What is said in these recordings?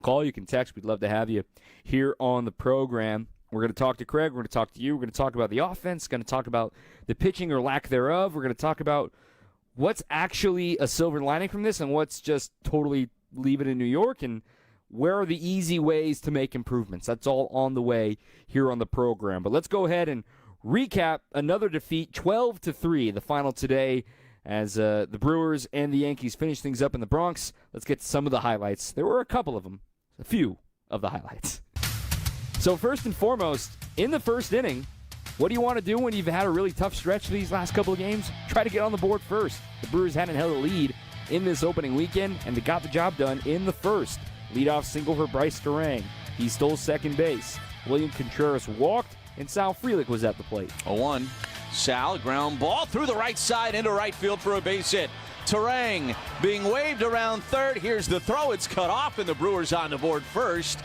call, you can text. We'd love to have you here on the program. We're going to talk to Craig. We're going to talk to you. We're going to talk about the offense. Going to talk about the pitching or lack thereof. We're going to talk about what's actually a silver lining from this and what's just totally leave it in New York, and where are the easy ways to make improvements. That's all on the way here on the program. But let's go ahead and recap another defeat, 12-3, the final today, as the Brewers and the Yankees finish things up in the Bronx. Let's get to some of the highlights. There were a couple of them, a few of the highlights. So first and foremost, in the first inning, what do you want to do when you've had a really tough stretch these last couple of games? Try to get on the board first. The Brewers hadn't held a lead in this opening weekend, and they got the job done in the first. Leadoff single for Bryce Terang. He stole second base. William Contreras walked, and Sal Frelick was at the plate. 0-1. Sal, ground ball through the right side into right field for a base hit. Terang being waved around third. Here's the throw. It's cut off, and the Brewers on the board first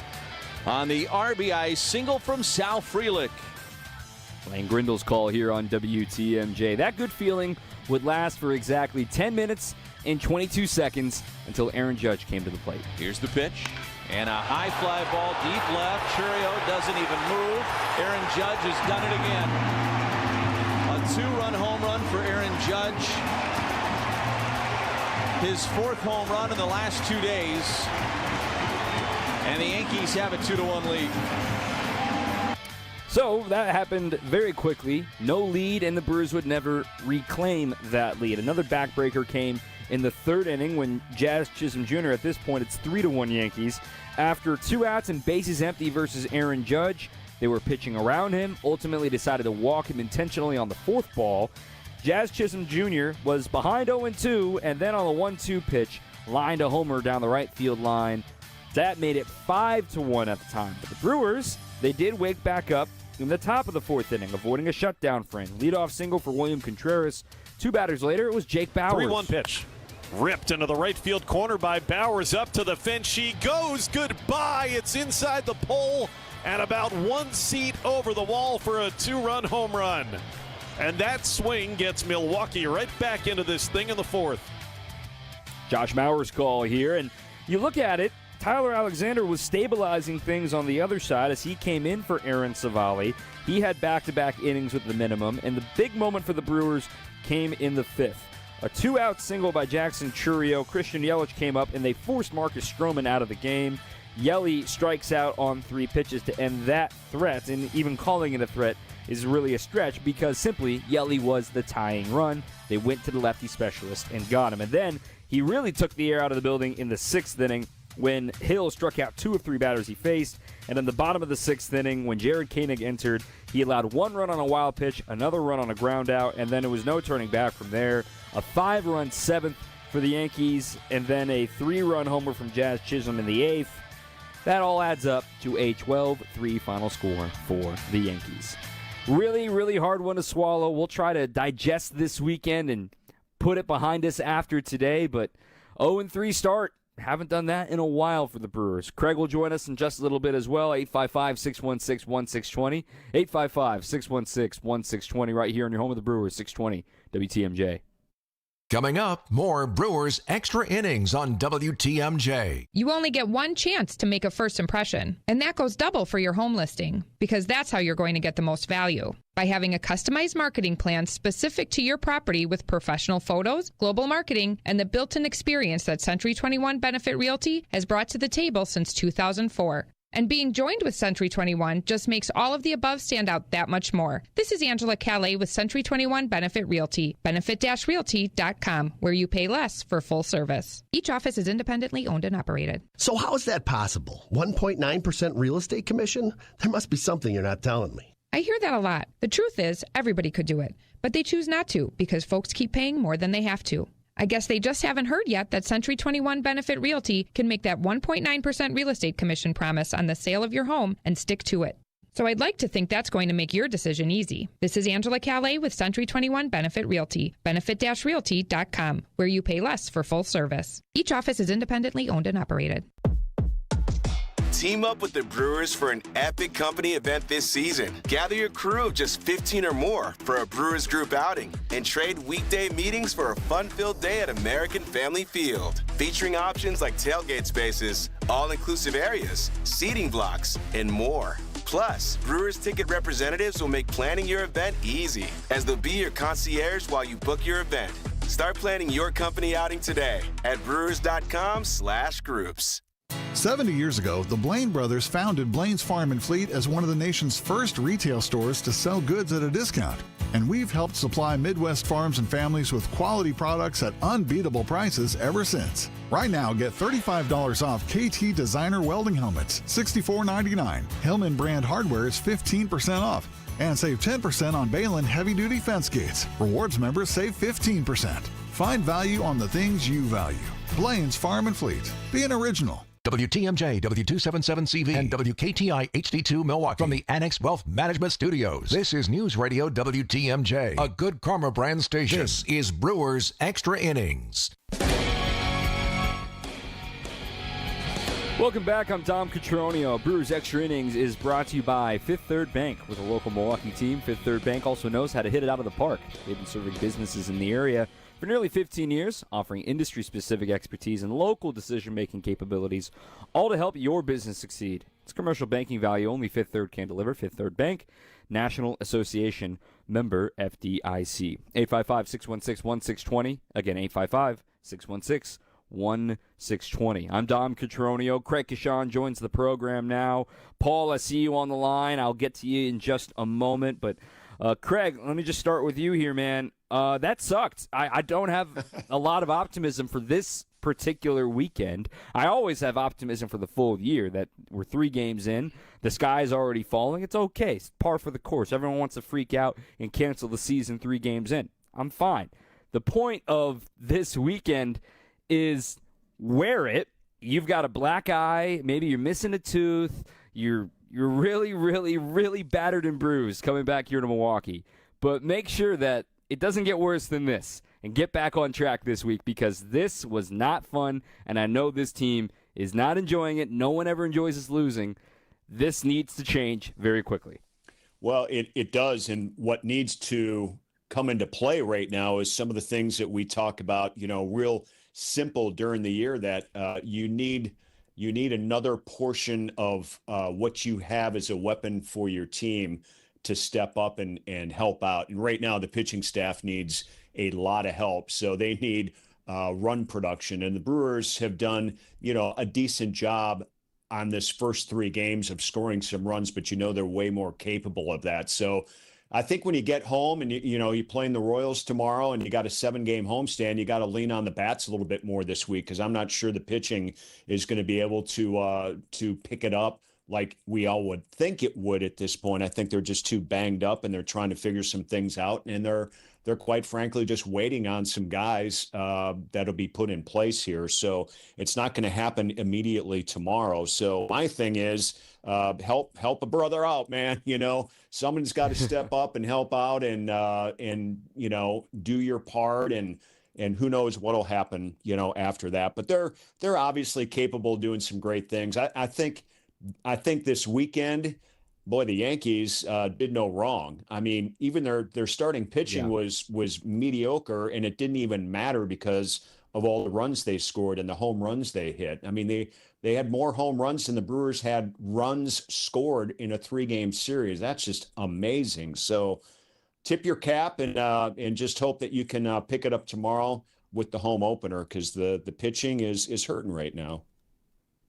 on the RBI single from Sal Frelick. Lane Grindle's call here on WTMJ. That good feeling would last for exactly 10 minutes and 22 seconds until Aaron Judge came to the plate. Here's the pitch. And a high fly ball deep left. Churio doesn't even move. Aaron Judge has done it again. A 2-run home run for Aaron Judge. His 4th home run in the last 2 days. And the Yankees have a 2-1 lead. So that happened very quickly. No lead, and the Brewers would never reclaim that lead. Another backbreaker came in the 3rd inning when Jazz Chisholm Jr., at this point it's 3-1 Yankees. After 2 outs and bases empty versus Aaron Judge, they were pitching around him, ultimately decided to walk him intentionally on the 4th ball. Jazz Chisholm Jr. was behind 0-2, and then on the 1-2 pitch, lined a homer down the right field line. That made it 5-1 at the time. But the Brewers, they did wake back up in the top of the 4th inning, avoiding a shutdown frame. Leadoff single for William Contreras. 2 batters later, it was Jake Bauers. 3-1 pitch. Ripped into the right field corner by Bauers, up to the fence. She goes. Goodbye. It's inside the pole and about 1 seat over the wall for a 2-run home run. And that swing gets Milwaukee right back into this thing in the 4th. Josh Mauer's call here, and you look at it, Tyler Alexander was stabilizing things on the other side as he came in for Aaron Savali. He had back-to-back innings with the minimum, and the big moment for the Brewers came in the 5th. A 2-out single by Jackson Churio. Christian Yelich came up, and they forced Marcus Stroman out of the game. Yelly strikes out on 3 pitches to end that threat, and even calling it a threat is really a stretch because simply Yelly was the tying run. They went to the lefty specialist and got him. And then he really took the air out of the building in the 6th inning when Hill struck out 2 of 3 batters he faced. And in the bottom of the 6th inning, when Jared Koenig entered, he allowed 1 run on a wild pitch, another run on a ground out, and then it was no turning back from there. A 5-run 7th for the Yankees, and then a 3-run homer from Jazz Chisholm in the 8th. That all adds up to a 12-3 final score for the Yankees. Really, really hard one to swallow. We'll try to digest this weekend and put it behind us after today, but 0-3 start. Haven't done that in a while for the Brewers. Craig will join us in just a little bit as well. 855-616-1620. 855-616-1620 right here on your home of the Brewers, 620 WTMJ. Coming up, more Brewers Extra Innings on WTMJ. You only get one chance to make a first impression, and that goes double for your home listing, because that's how you're going to get the most value. By having a customized marketing plan specific to your property with professional photos, global marketing, and the built-in experience that Century 21 Benefit Realty has brought to the table since 2004. And being joined with Century 21 just makes all of the above stand out that much more. This is Angela Calais with Century 21 Benefit Realty, benefit-realty.com, where you pay less for full service. Each office is independently owned and operated. So how is that possible? 1.9% real estate commission? There must be something you're not telling me. I hear that a lot. The truth is, everybody could do it, but they choose not to because folks keep paying more than they have to. I guess they just haven't heard yet that Century 21 Benefit Realty can make that 1.9% real estate commission promise on the sale of your home and stick to it. So I'd like to think that's going to make your decision easy. This is Angela Calais with Century 21 Benefit Realty, benefit-realty.com, where you pay less for full service. Each office is independently owned and operated. Team up with the Brewers for an epic company event this season. Gather your crew of just 15 or more for a Brewers group outing and trade weekday meetings for a fun-filled day at American Family Field. Featuring options like tailgate spaces, all-inclusive areas, seating blocks, and more. Plus, Brewers ticket representatives will make planning your event easy, as they'll be your concierge while you book your event. Start planning your company outing today at brewers.com/groups. 70 years ago, the Blaine brothers founded Blaine's Farm and Fleet as one of the nation's first retail stores to sell goods at a discount. And we've helped supply Midwest farms and families with quality products at unbeatable prices ever since. Right now, get $35 off KT Designer welding helmets, $64.99. Hillman brand hardware is 15% off. And save 10% on Balin heavy-duty fence gates. Rewards members save 15%. Find value on the things you value. Blaine's Farm and Fleet. Be an original. WTMJ, W277CV, and WKTI HD2 Milwaukee from the Annex Wealth Management Studios. This is News Radio WTMJ, a good karma brand station. This is Brewers Extra Innings. Welcome back. I'm Dom Cotroneo. Brewers Extra Innings is brought to you by Fifth Third Bank. With a local Milwaukee team, Fifth Third Bank also knows how to hit it out of the park. They've been serving businesses in the area for nearly 15 years, offering industry-specific expertise and local decision-making capabilities, all to help your business succeed. It's commercial banking value only Fifth Third can deliver. Fifth Third Bank, National Association, member FDIC. 855-616-1620. Again, 855-616-1620. I'm Dom Cotroneo. Craig Kashan joins the program now. Paul, I see you on the line. I'll get to you in just a moment, but Craig, let me just start with you here, man. That sucked. I don't have a lot of optimism for this particular weekend. I always have optimism for the full year, that we're 3 games in. The sky's already falling. It's okay. It's par for the course. Everyone wants to freak out and cancel the season 3 games in. I'm fine. The point of this weekend is wear it. You've got a black eye. Maybe you're missing a tooth. You're really, really, really battered and bruised coming back here to Milwaukee. But make sure that it doesn't get worse than this, and get back on track this week, because this was not fun, and I know this team is not enjoying it. No one ever enjoys us losing. This needs to change very quickly. Well, it does, and what needs to come into play right now is some of the things that we talk about, real simple during the year, that you need another portion of what you have as a weapon for your team to step up and help out. And right now, the pitching staff needs a lot of help. So they need run production. And the Brewers have done, a decent job on this first 3 games of scoring some runs, but they're way more capable of that. So I think when you get home and you're playing the Royals tomorrow and you got a 7-game homestand, you got to lean on the bats a little bit more this week, because I'm not sure the pitching is going to be able to pick it up like we all would think it would at this point. I think they're just too banged up, and they're trying to figure some things out, and they're quite frankly just waiting on some guys that'll be put in place here. So it's not going to happen immediately tomorrow. So my thing is help a brother out, man. Someone's got to step up and help out and do your part, and who knows what'll happen after that. But they're obviously capable of doing some great things. I think this weekend, boy, the Yankees did no wrong. I mean, even their starting pitching was mediocre, and it didn't even matter because of all the runs they scored and the home runs they hit. I mean, they had more home runs than the Brewers had runs scored in a 3-game series. That's just amazing. So tip your cap and just hope that you can pick it up tomorrow with the home opener, because the pitching is hurting right now.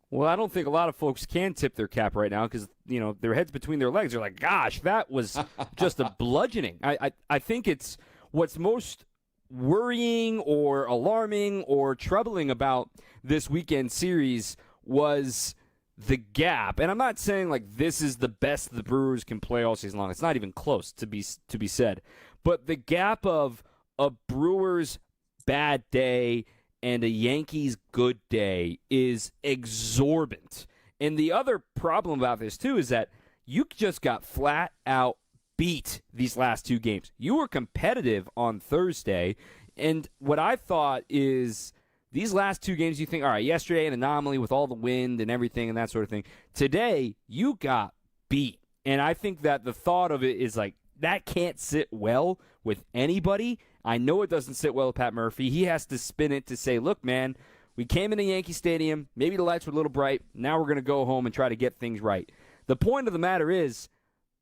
Well, I don't think a lot of folks can tip their cap right now, because, their heads between their legs. They're like, gosh, that was just a bludgeoning. I think it's what's most worrying or alarming or troubling about this weekend series was the gap. And I'm not saying like this is the best the Brewers can play all season long. It's not even close to be said. But the gap of a Brewers bad day and a Yankees good day is exorbitant. And the other problem about this, too, is that you just got flat out beat these last 2 games. You were competitive on Thursday, and what I thought is these last 2 games, you think, all right, yesterday an anomaly with all the wind and everything and that sort of thing. Today, you got beat. And I think that the thought of it is like, that can't sit well with anybody. I know it doesn't sit well with Pat Murphy. He has to spin it to say, look, man, We came into Yankee Stadium. Maybe the lights were a little bright. Now we're going to go home and try to get things right. The point of the matter is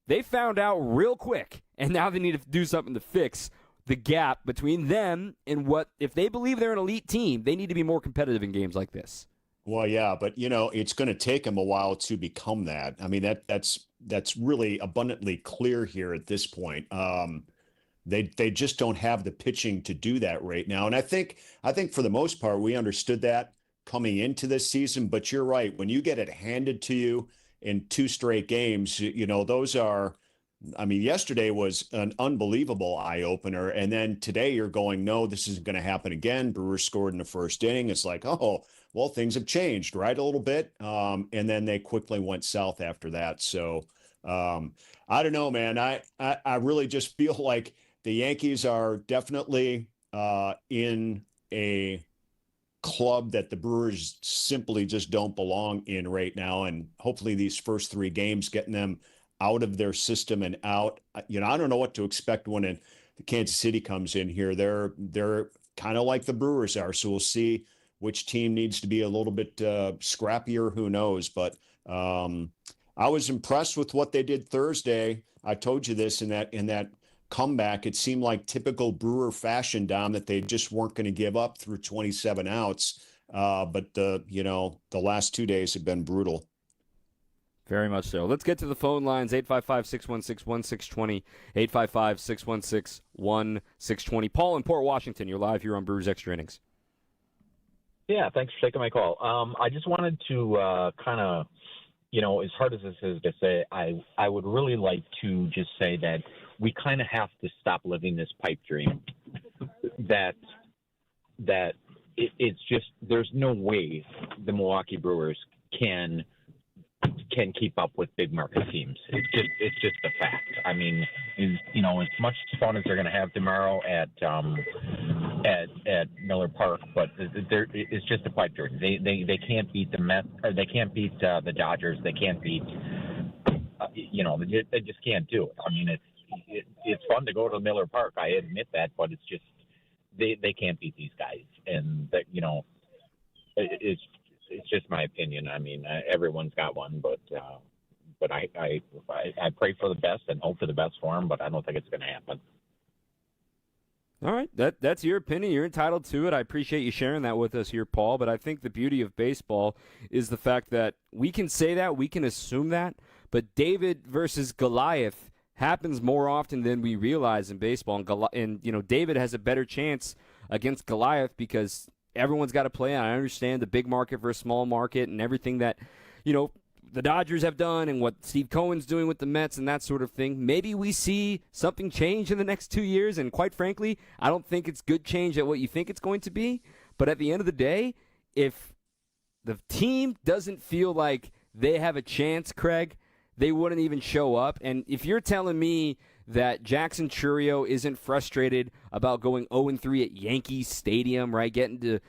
they found out real quick, and now they need to do something to fix the gap between them and what, if they believe they're an elite team, they need to be more competitive in games like this. Well, yeah, but it's going to take them a while to become that. I mean, that's really abundantly clear here at this point. They just don't have the pitching to do that right now. And I think for the most part, we understood that coming into this season. But you're right. When you get it handed to you in 2 straight games, those are, I mean, yesterday was an unbelievable eye-opener. And then today you're going, no, this isn't going to happen again. Brewers scored in the first inning. It's like, oh, well, things have changed, right, a little bit. And then they quickly went south after that. So I don't know, man. I really just feel like the Yankees are definitely in a club that the Brewers simply just don't belong in right now. And hopefully these first 3 games, getting them out of their system and out. I don't know what to expect when the Kansas City comes in here. They're kind of like the Brewers are. So we'll see which team needs to be a little bit scrappier. Who knows? But I was impressed with what they did Thursday. I told you this in that comeback. It seemed like typical Brewer fashion, Dom, that they just weren't going to give up through 27 outs. But the last 2 days have been brutal. Very much so. Let's get to the phone lines, 855-616-1620, 855-616-1620. Paul in Port Washington, you're live here on Brewers Extra Innings. Yeah, thanks for taking my call. I just wanted to kind of, as hard as this is to say, I would really like to just say that we kind of have to stop living this pipe dream. That it's just, there's no way the Milwaukee Brewers can keep up with big market teams. It's just a fact. I mean, as much fun as they're going to have tomorrow at Miller Park, but it's just a pipe dream. They can't beat the Mets, or they can't beat the Dodgers. They can't beat, they just can't do it. I mean, it's fun to go to Miller Park. I admit that, but it's just they can't beat these guys, and that it's just my opinion. I mean, everyone's got one, but I pray for the best and hope for the best for them, but I don't think it's going to happen. All right, that's your opinion. You're entitled to it. I appreciate you sharing that with us here, Paul. But I think the beauty of baseball is the fact that we can say that, we can assume that, but David versus Goliath happens more often than we realize in baseball. And David has a better chance against Goliath because everyone's got to play. I understand the big market versus small market and everything that, the Dodgers have done and what Steve Cohen's doing with the Mets and that sort of thing. Maybe we see something change in the next 2 years, and quite frankly, I don't think it's good change at what you think it's going to be. But at the end of the day, if the team doesn't feel like they have a chance, Craig, they wouldn't even show up. And if you're telling me that Jackson Chourio isn't frustrated about going 0-3 at Yankee Stadium, right, getting to,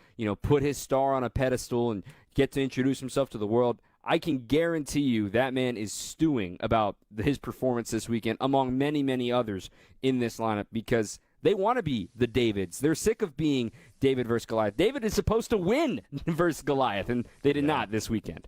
put his star on a pedestal and get to introduce himself to the world, I can guarantee you that man is stewing about his performance this weekend, among many, many others in this lineup, because they want to be the Davids. They're sick of being David versus Goliath. David is supposed to win versus Goliath, and they did not this weekend.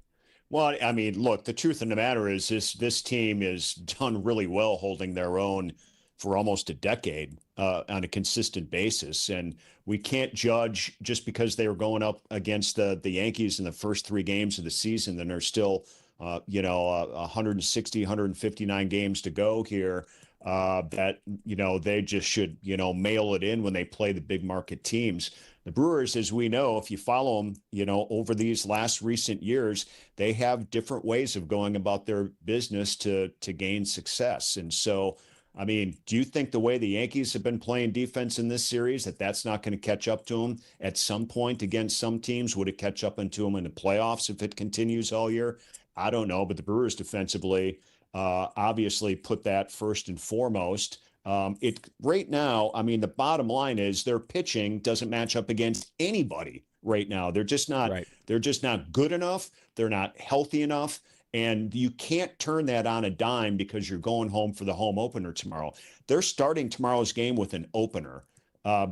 Well, I mean, look, the truth of the matter is this team is done really well holding their own for almost a decade on a consistent basis. And we can't judge just because they were going up against the Yankees in the first 3 games of the season, and there's still, 160, 159 games to go here, that, they just should, mail it in when they play the big market teams. The Brewers, as we know, if you follow them, over these last recent years, they have different ways of going about their business to gain success. And so, I mean, do you think the way the Yankees have been playing defense in this series, that's not going to catch up to them at some point against some teams? Would it catch up into them in the playoffs if it continues all year? I don't know, but the Brewers defensively obviously put that first and foremost. Right now, I mean, the bottom line is their pitching doesn't match up against anybody right now. They're just not. Right. They're just not good enough. They're not healthy enough, and you can't turn that on a dime because you're going home for the home opener tomorrow. They're starting tomorrow's game with an opener.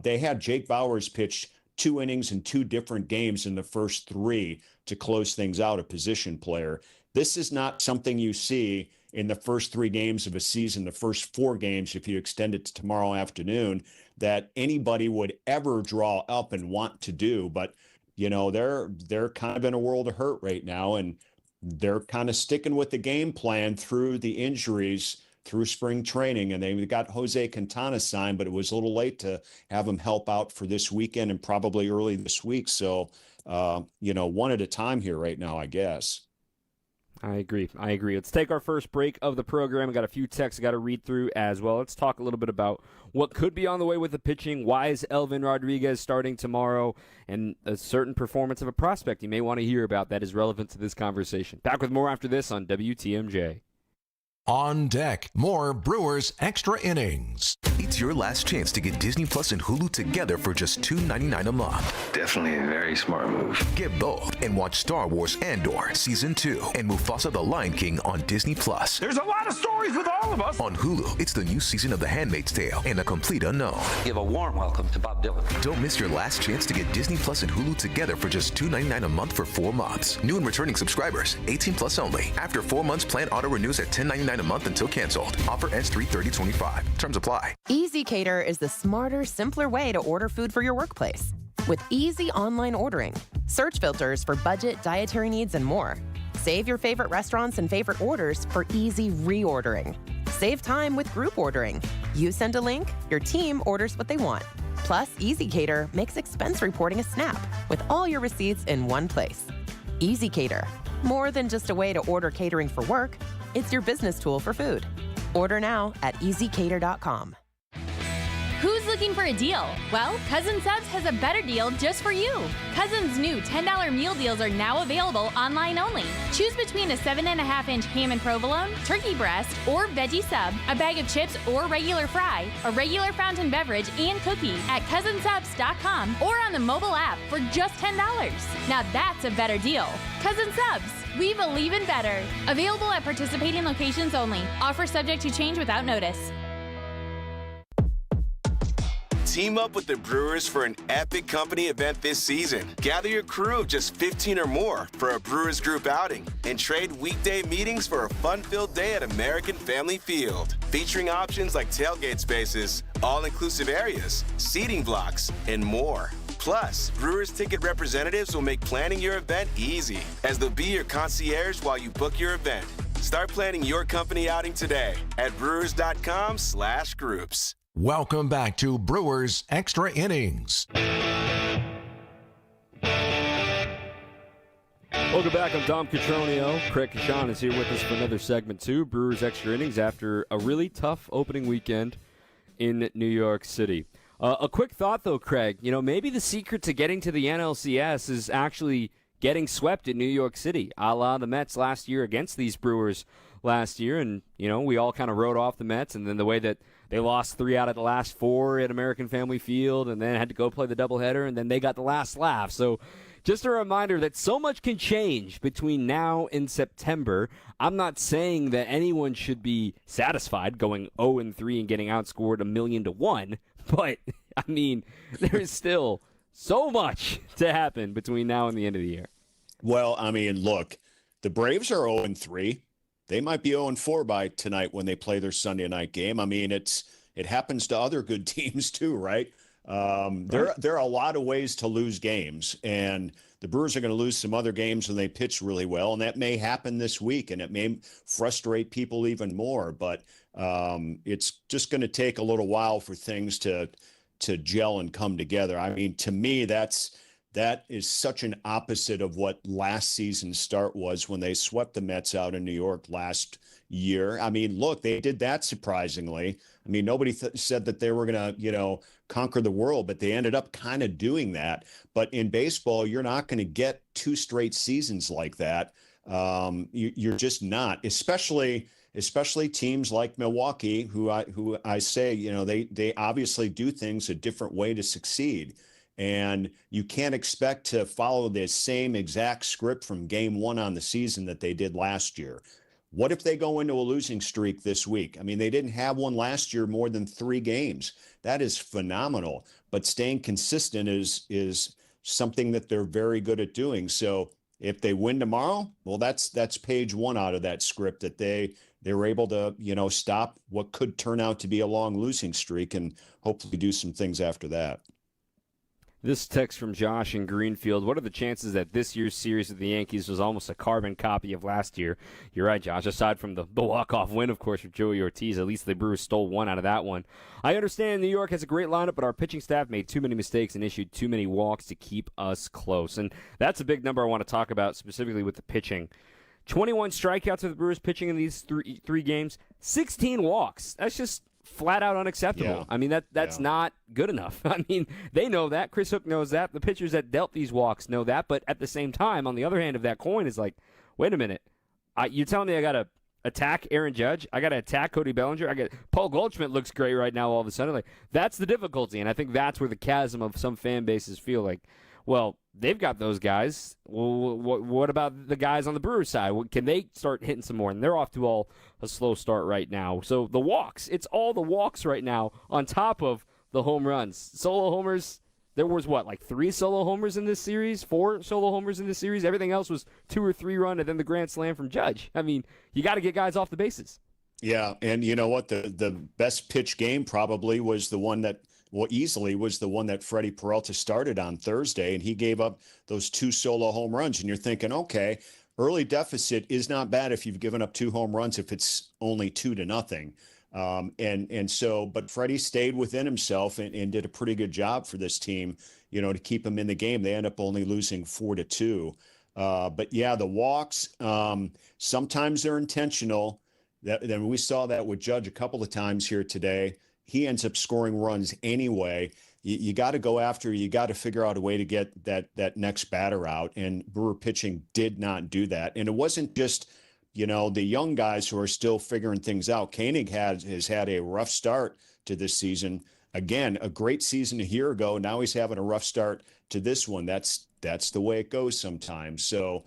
They had Jake Bauers pitch 2 innings in 2 different games in the first 3 to close things out, a position player. This is not something you see in the first 3 games of a season, the first 4 games, if you extend it to tomorrow afternoon, that anybody would ever draw up and want to do. But, they're kind of in a world of hurt right now, and they're kind of sticking with the game plan through the injuries through spring training. And they got Jose Quintana signed, but it was a little late to have him help out for this weekend and probably early this week. So, one at a time here right now, I guess. I agree. Let's take our first break of the program. We got a few texts I got to read through as well. Let's talk a little bit about what could be on the way with the pitching. Why is Elvin Rodriguez starting tomorrow? And a certain performance of a prospect you may want to hear about that is relevant to this conversation. Back with more after this on WTMJ. On deck, more Brewers Extra Innings. It's your last chance to get Disney Plus and Hulu together for just $2.99 a month. Definitely a very smart move. Get both and watch Star Wars Andor Season 2 and Mufasa the Lion King on Disney Plus. There's a lot of stories with all of us. On Hulu, it's the new season of The Handmaid's Tale and A Complete Unknown. Give a warm welcome to Bob Dylan. Don't miss your last chance to get Disney Plus and Hulu together for just $2.99 a month for 4 months. New and returning subscribers, 18 plus only. After 4 months, plan auto renews at $10.99 a month until canceled. Offer ends 3/30/25. Terms apply. Easy Cater is the smarter, simpler way to order food for your workplace. With easy online ordering, search filters for budget, dietary needs, and more. Save your favorite restaurants and favorite orders for easy reordering. Save time with group ordering. You send a link, your team orders what they want. Plus, Easy Cater makes expense reporting a snap with all your receipts in one place. Easy Cater. More than just a way to order catering for work, it's your business tool for food. Order now at easycater.com. Who's looking for a deal? Well, Cousin Subs has a better deal just for you. Cousin's new $10 meal deals are now available online only. Choose between a 7.5-inch ham and provolone, turkey breast, or veggie sub, a bag of chips or regular fry, a regular fountain beverage, and cookie at cousinsubs.com or on the mobile app for just $10. Now that's a better deal. Cousin Subs, we believe in better. Available at participating locations only. Offer subject to change without notice. Team up with the Brewers for an epic company event this season. Gather your crew of just 15 or more for a Brewers group outing and trade weekday meetings for a fun-filled day at American Family Field. Featuring options like tailgate spaces, all-inclusive areas, seating blocks, and more. Plus, Brewers ticket representatives will make planning your event easy, as they'll be your concierge while you book your event. Start planning your company outing today at brewers.com/groups. Welcome back to Brewers Extra Innings. Welcome back. I'm Dom Cotroneo. Craig Kashan is here with us for another segment, too. Brewers Extra Innings after a really tough opening weekend in New York City. A quick thought, though, Craig. Maybe the secret to getting to the NLCS is actually getting swept in New York City, a la the Mets last year against these Brewers last year. And, we all kind of wrote off the Mets, and then the way that they lost 3 out of the last 4 at American Family Field and then had to go play the doubleheader, and then they got the last laugh. So just a reminder that so much can change between now and September. I'm not saying that anyone should be satisfied going 0-3 and getting outscored 1,000,000-1, but, there's still so much to happen between now and the end of the year. Well, look, the Braves are 0-3. They might be 0-4 by tonight when they play their Sunday night game. It happens to other good teams too, right? There are a lot of ways to lose games, and the Brewers are going to lose some other games when they pitch really well, and that may happen this week, and it may frustrate people even more. But it's just going to take a little while for things to gel and come together. To me, that is such an opposite of what last season's start was when they swept the Mets out in New York last year. Look, they did that surprisingly. Nobody said that they were going to, conquer the world, but they ended up kind of doing that. But in baseball, you're not going to get 2 straight seasons like that. You're just not, especially teams like Milwaukee, who I say, they obviously do things a different way to succeed. And you can't expect to follow the same exact script from game 1 on the season that they did last year. What if they go into a losing streak this week? They didn't have one last year more than 3 games. That is phenomenal. but staying consistent is something that they're very good at doing. So if they win tomorrow, well, that's page one out of that script, that they were able to, stop what could turn out to be a long losing streak and hopefully do some things after that. This text from Josh in Greenfield: what are the chances that this year's series with the Yankees was almost a carbon copy of last year? You're right, Josh. Aside from the walk-off win, of course, with Joey Ortiz, at least the Brewers stole one out of that one. I understand New York has a great lineup, but our pitching staff made too many mistakes and issued too many walks to keep us close. And that's a big number I want to talk about, specifically with the pitching. 21 strikeouts of the Brewers pitching in these three games, 16 walks. That's just flat out unacceptable. Yeah. I mean, that's not good enough. I mean, they know that. Chris Hook knows that. The pitchers that dealt these walks know that. But at the same time, on the other hand of that coin is like, wait a minute. You're telling me I got to attack Aaron Judge? I got to attack Cody Bellinger? Paul Goldschmidt looks great right now all of a sudden. Like, that's the difficulty. And I think that's where the chasm of some fan bases feel like, well, they've got those guys. Well, what about the guys on the Brewers side? Can they start hitting some more? And they're off to a slow start right now. So the walks, it's all the walks right now on top of the home runs. Solo homers, there was 3 solo homers in this series, 4 solo homers in this series. Everything else was 2 or 3 run and then the grand slam from Judge. I mean, you got to get guys off the bases. Yeah, and you know what? The best pitch game probably was the one that, easily was the one that Freddie Peralta started on Thursday, and he gave up those 2 solo home runs. And you're thinking, okay, early deficit is not bad if you've given up 2 home runs, if it's only 2-0. But Freddie stayed within himself and did a pretty good job for this team, to keep them in the game. They end up only losing 4-2. But yeah, the walks, sometimes they're intentional. Then we saw that with Judge a couple of times here today. He ends up scoring runs anyway. You got to go after, you got to figure out a way to get that next batter out. And Brewer pitching did not do that. And it wasn't just, the young guys who are still figuring things out. Koenig has had a rough start to this season. Again, a great season a year ago. Now he's having a rough start to this one. That's the way it goes sometimes. So,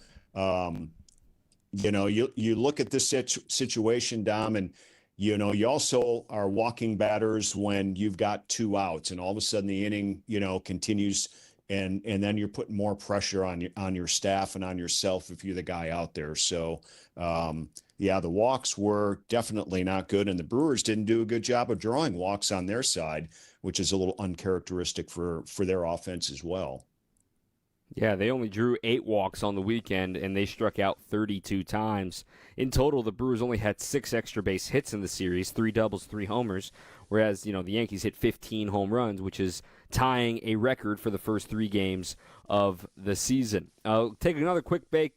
you look at this situation, Dom, and you also are walking batters when you've got 2 outs, and all of a sudden the inning, continues, and then you're putting more pressure on your staff and on yourself if you're the guy out there. So, the walks were definitely not good, and the Brewers didn't do a good job of drawing walks on their side, which is a little uncharacteristic for their offense as well. Yeah, they only drew 8 walks on the weekend, and they struck out 32 times. In total, the Brewers only had 6 extra base hits in the series, 3 doubles, 3 homers, whereas, the Yankees hit 15 home runs, which is tying a record for the first 3 games of the season. I'll take another quick break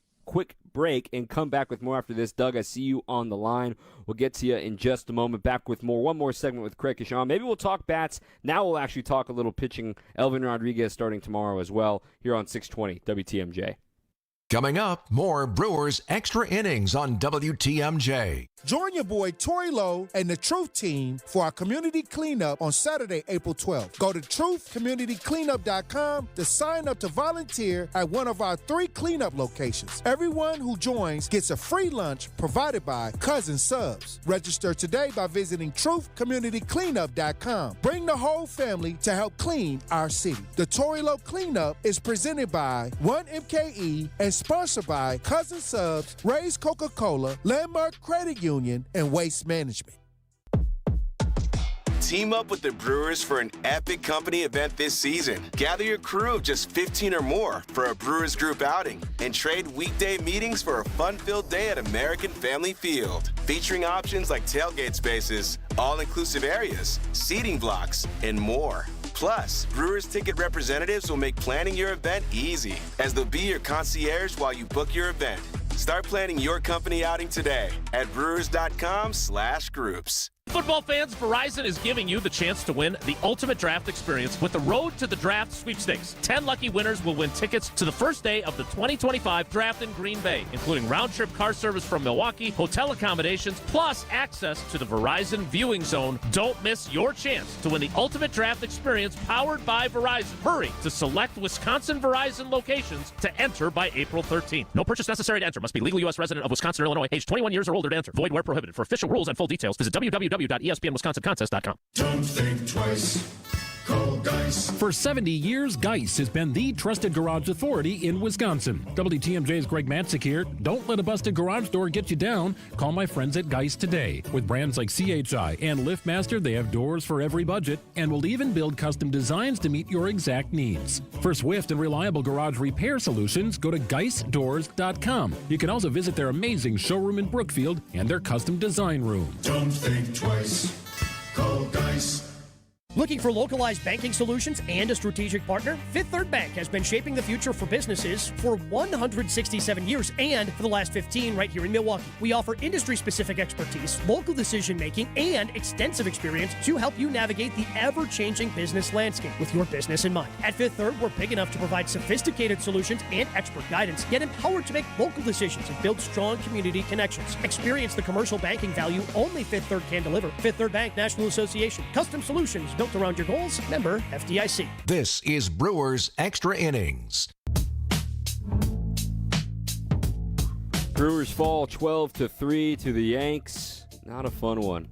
and come back with more after this. Doug, I see you on the line. We'll get to you in just a moment. Back with more. One more segment with Craig Kishon. Maybe we'll talk bats. Now we'll actually talk a little pitching. Elvin Rodriguez starting tomorrow as well here on 620 WTMJ. Coming up, more Brewers Extra Innings on WTMJ. Join your boy Tori Lowe and the Truth Team for our community cleanup on Saturday, April 12th. Go to truthcommunitycleanup.com to sign up to volunteer at one of our 3 cleanup locations. Everyone who joins gets a free lunch provided by Cousin Subs. Register today by visiting truthcommunitycleanup.com. Bring the whole family to help clean our city. The Tori Lowe Cleanup is presented by 1MKE and sponsored by Cousin Subs, Ray's Coca-Cola, Landmark Credit Union, and Waste Management. Team up with the Brewers for an epic company event this season. Gather your crew of just 15 or more for a Brewers group outing and trade weekday meetings for a fun-filled day at American Family Field. Featuring options like tailgate spaces, all-inclusive areas, seating blocks, and more. Plus, Brewers ticket representatives will make planning your event easy, as they'll be your concierge while you book your event. Start planning your company outing today at brewers.com/groups. Football fans, Verizon is giving you the chance to win the ultimate draft experience with the Road to the Draft sweepstakes. 10 lucky winners will win tickets to the first day of the 2025 draft in Green Bay, including round-trip car service from Milwaukee, hotel accommodations, plus access to the Verizon viewing zone. Don't miss your chance to win the ultimate draft experience powered by Verizon. Hurry to select Wisconsin Verizon locations to enter by April 13th. No purchase necessary to enter. Must be legal U.S. resident of Wisconsin or Illinois, age 21 years or older to enter. Void where prohibited. For official rules and full details, visit www.espnwisconsincontest.com. Don't think twice. Call Geis. For 70 years, Geis has been the trusted garage authority in Wisconsin. WTMJ's Greg Matzik here. Don't let a busted garage door get you down. Call my friends at Geis today. With brands like CHI and LiftMaster, they have doors for every budget and will even build custom designs to meet your exact needs. For swift and reliable garage repair solutions, go to GeisDoors.com. You can also visit their amazing showroom in Brookfield and their custom design room. Don't think twice. Call Geis. Looking for localized banking solutions and a strategic partner? Fifth Third Bank has been shaping the future for businesses for 167 years and for the last 15 right here in Milwaukee. We offer industry-specific expertise, local decision-making, and extensive experience to help you navigate the ever-changing business landscape with your business in mind. At Fifth Third, we're big enough to provide sophisticated solutions and expert guidance, yet empowered to make local decisions and build strong community connections. Experience the commercial banking value only Fifth Third can deliver. Fifth Third Bank National Association. Custom solutions built around your goals. Member FDIC. This is Brewers Extra Innings. Brewers fall 12-3 to the Yanks. Not a fun one.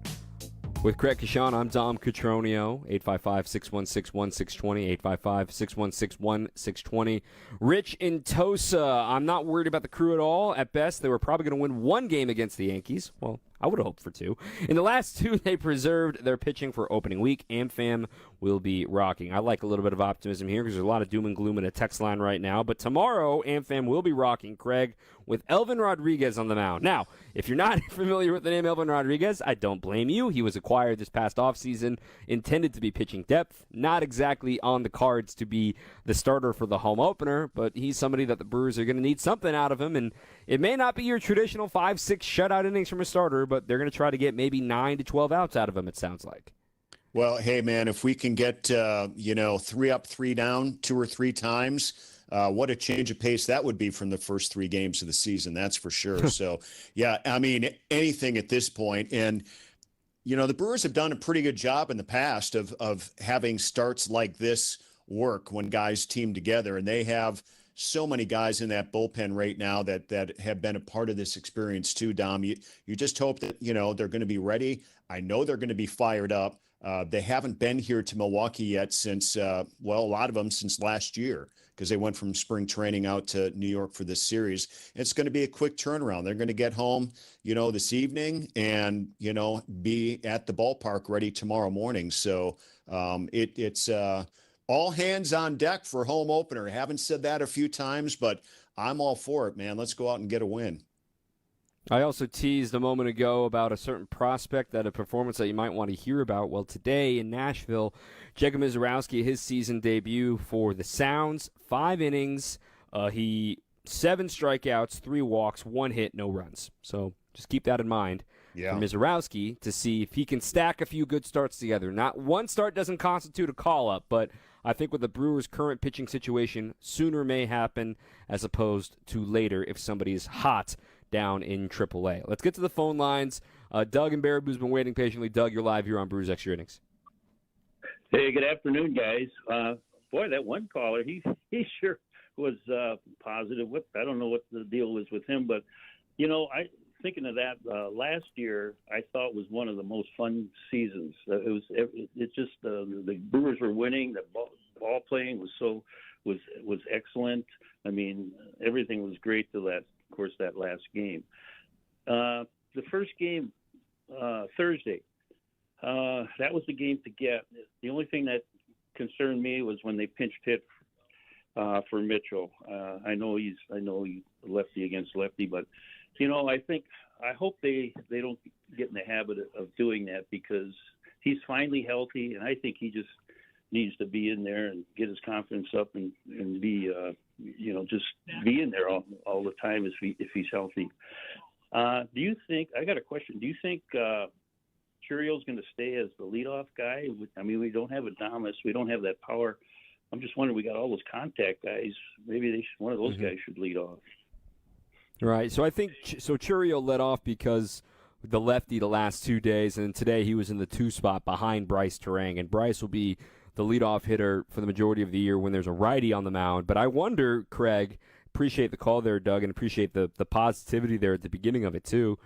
With Craig Kashan, I'm Dom Cotroneo. 855-616-1620. 855-616-1620. Rich in Tosa. I'm not worried about the Crew at all. At best, they were probably going to win one game against the Yankees. Well, I would have hoped for two. In the last two, they preserved their pitching for opening week. AmFam will be rocking. I like a little bit of optimism here because there's a lot of doom and gloom in a text line right now. But tomorrow, AmFam will be rocking, Craig, with Elvin Rodriguez on the mound. Now, if you're not familiar with the name Elvin Rodriguez, I don't blame you. He was acquired this past offseason, intended to be pitching depth, not exactly on the cards to be the starter for the home opener, but he's somebody that the Brewers are going to need something out of him, and it may not be your traditional 5-6 shutout innings from a starter, but they're going to try to get maybe 9 to 12 outs out of him, it sounds like. Well, hey, man, if we can get, 3 up, 3 down 2 or 3 times, what a change of pace that would be from the first 3 games of the season, that's for sure. So, yeah, I mean, anything at this point. And, the Brewers have done a pretty good job in the past of having starts like this work when guys team together. And they have so many guys in that bullpen right now that have been a part of this experience too, Dom. You just hope that, they're going to be ready. I know they're going to be fired up. They haven't been here to Milwaukee yet since, a lot of them since last year, because they went from spring training out to New York for this series. It's going to be a quick turnaround. They're going to get home, this evening and, be at the ballpark ready tomorrow morning. So it's all hands on deck for home opener. I haven't said that a few times, but I'm all for it, man. Let's go out and get a win. I also teased a moment ago about a certain prospect, that a performance that you might want to hear about. Well, today in Nashville, Jacob Misiorowski, his season debut for the Sounds, 5 innings. He 7 strikeouts, 3 walks, 1 hit, no runs. So just keep that in mind for Misiorowski to see if he can stack a few good starts together. Not one start doesn't constitute a call-up, but I think with the Brewers' current pitching situation, sooner may happen as opposed to later if somebody is hot down in AAA. Let's get to the phone lines. Doug and Baraboo's been waiting patiently. Doug, you're live here on Brewers Extra Innings. Hey, good afternoon, guys. Boy, that one caller, he sure was positive. I don't know what the deal was with him, but, thinking of that, last year I thought was one of the most fun seasons. It's just the Brewers were winning. The ball playing was excellent. I mean, everything was great till that last game. The first game, Thursday, that was the game to get. The only thing that concerned me was when they pinch hit for Mitchell. I know he's lefty against lefty, but I hope they don't get in the habit of doing that, because he's finally healthy, and I think he just needs to be in there and get his confidence up and be just be in there all the time if he's healthy. Do you think, I got a question, do you think Churio's going to stay as the leadoff guy? I mean, we don't have Adames, we don't have that power. I'm just wondering, we got all those contact guys. Maybe one of those guys should lead off. Right. So I think Churio led off because the lefty the last 2 days, and today he was in the 2 spot behind Bryce Terang, and Bryce will be the leadoff hitter for the majority of the year when there's a righty on the mound. But I wonder, Craig, appreciate the call there, Doug, and appreciate the positivity there at the beginning of it too.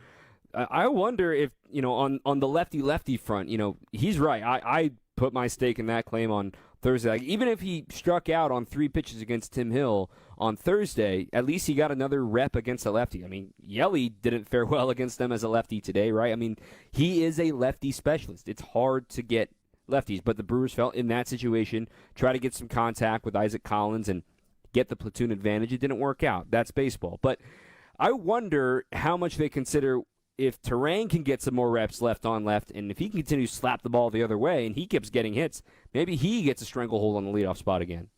I wonder if, on the lefty-lefty front, he's right. I put my stake in that claim on Thursday. Like, even if he struck out on 3 pitches against Tim Hill on Thursday, at least he got another rep against a lefty. I mean, Yelly didn't fare well against them as a lefty today, right? I mean, he is a lefty specialist. It's hard to get lefties, but the Brewers felt in that situation, try to get some contact with Isaac Collins and get the platoon advantage. It didn't work out. That's baseball. But I wonder how much they consider if Turang can get some more reps left on left, and if he can continue to slap the ball the other way and he keeps getting hits, maybe he gets a stranglehold on the leadoff spot again.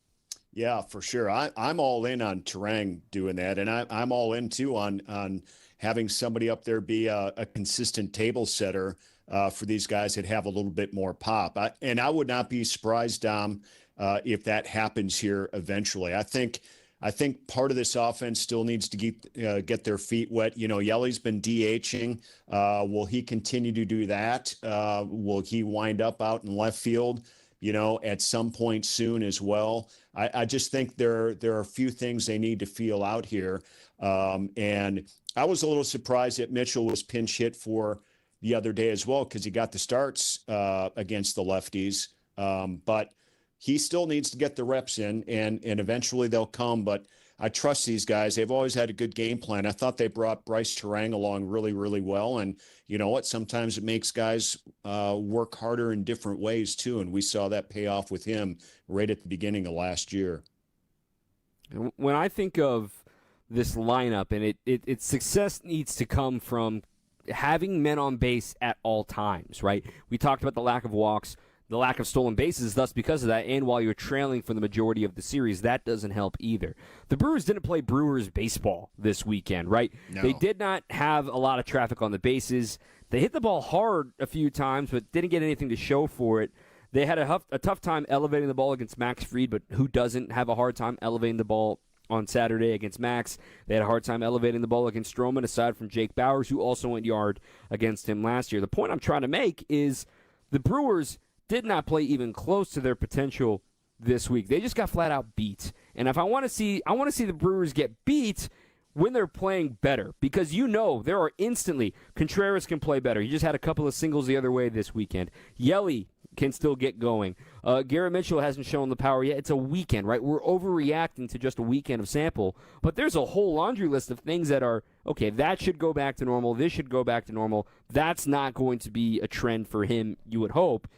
Yeah, for sure. I'm all in on Turang doing that, and I'm all in, too, on having somebody up there be a consistent table setter for these guys that have a little bit more pop. And I would not be surprised, Dom, if that happens here eventually. I think part of this offense still needs to get their feet wet. You know, Yelly's been DHing. Will he continue to do that? Will he wind up out in left field, you know, at some point soon as well? I just think there are a few things they need to feel out here. And I was a little surprised that Mitchell was pinch hit for the other day as well, because he got the starts against the lefties. But he still needs to get the reps in, and eventually they'll come. But I trust these guys. They've always had a good game plan. I thought they brought Bryce Turang along really, really well. And you know what? Sometimes it makes guys work harder in different ways, too. And we saw that pay off with him right at the beginning of last year. When I think of this lineup, and its success needs to come from having men on base at all times, right? We talked about the lack of walks, the lack of stolen bases, thus because of that, and while you're trailing for the majority of the series, that doesn't help either. The Brewers didn't play Brewers baseball this weekend, right? No. They did not have a lot of traffic on the bases. They hit the ball hard a few times, but didn't get anything to show for it. They had a tough time elevating the ball against Max Fried, but who doesn't have a hard time elevating the ball on Saturday against Max? They had a hard time elevating the ball against Stroman, aside from Jake Bauers, who also went yard against him last year. The point I'm trying to make is the Brewers did not play even close to their potential this week. They just got flat out beat. And if I want to see the Brewers get beat when they're playing better, because you know there are instantly Contreras can play better. He just had a couple of singles the other way this weekend. Yelly can still get going. Garrett Mitchell hasn't shown the power yet. It's a weekend, right? We're overreacting to just a weekend of sample, but there's a whole laundry list of things that are, okay, that should go back to normal. This should go back to normal. That's not going to be a trend for him, you would hope.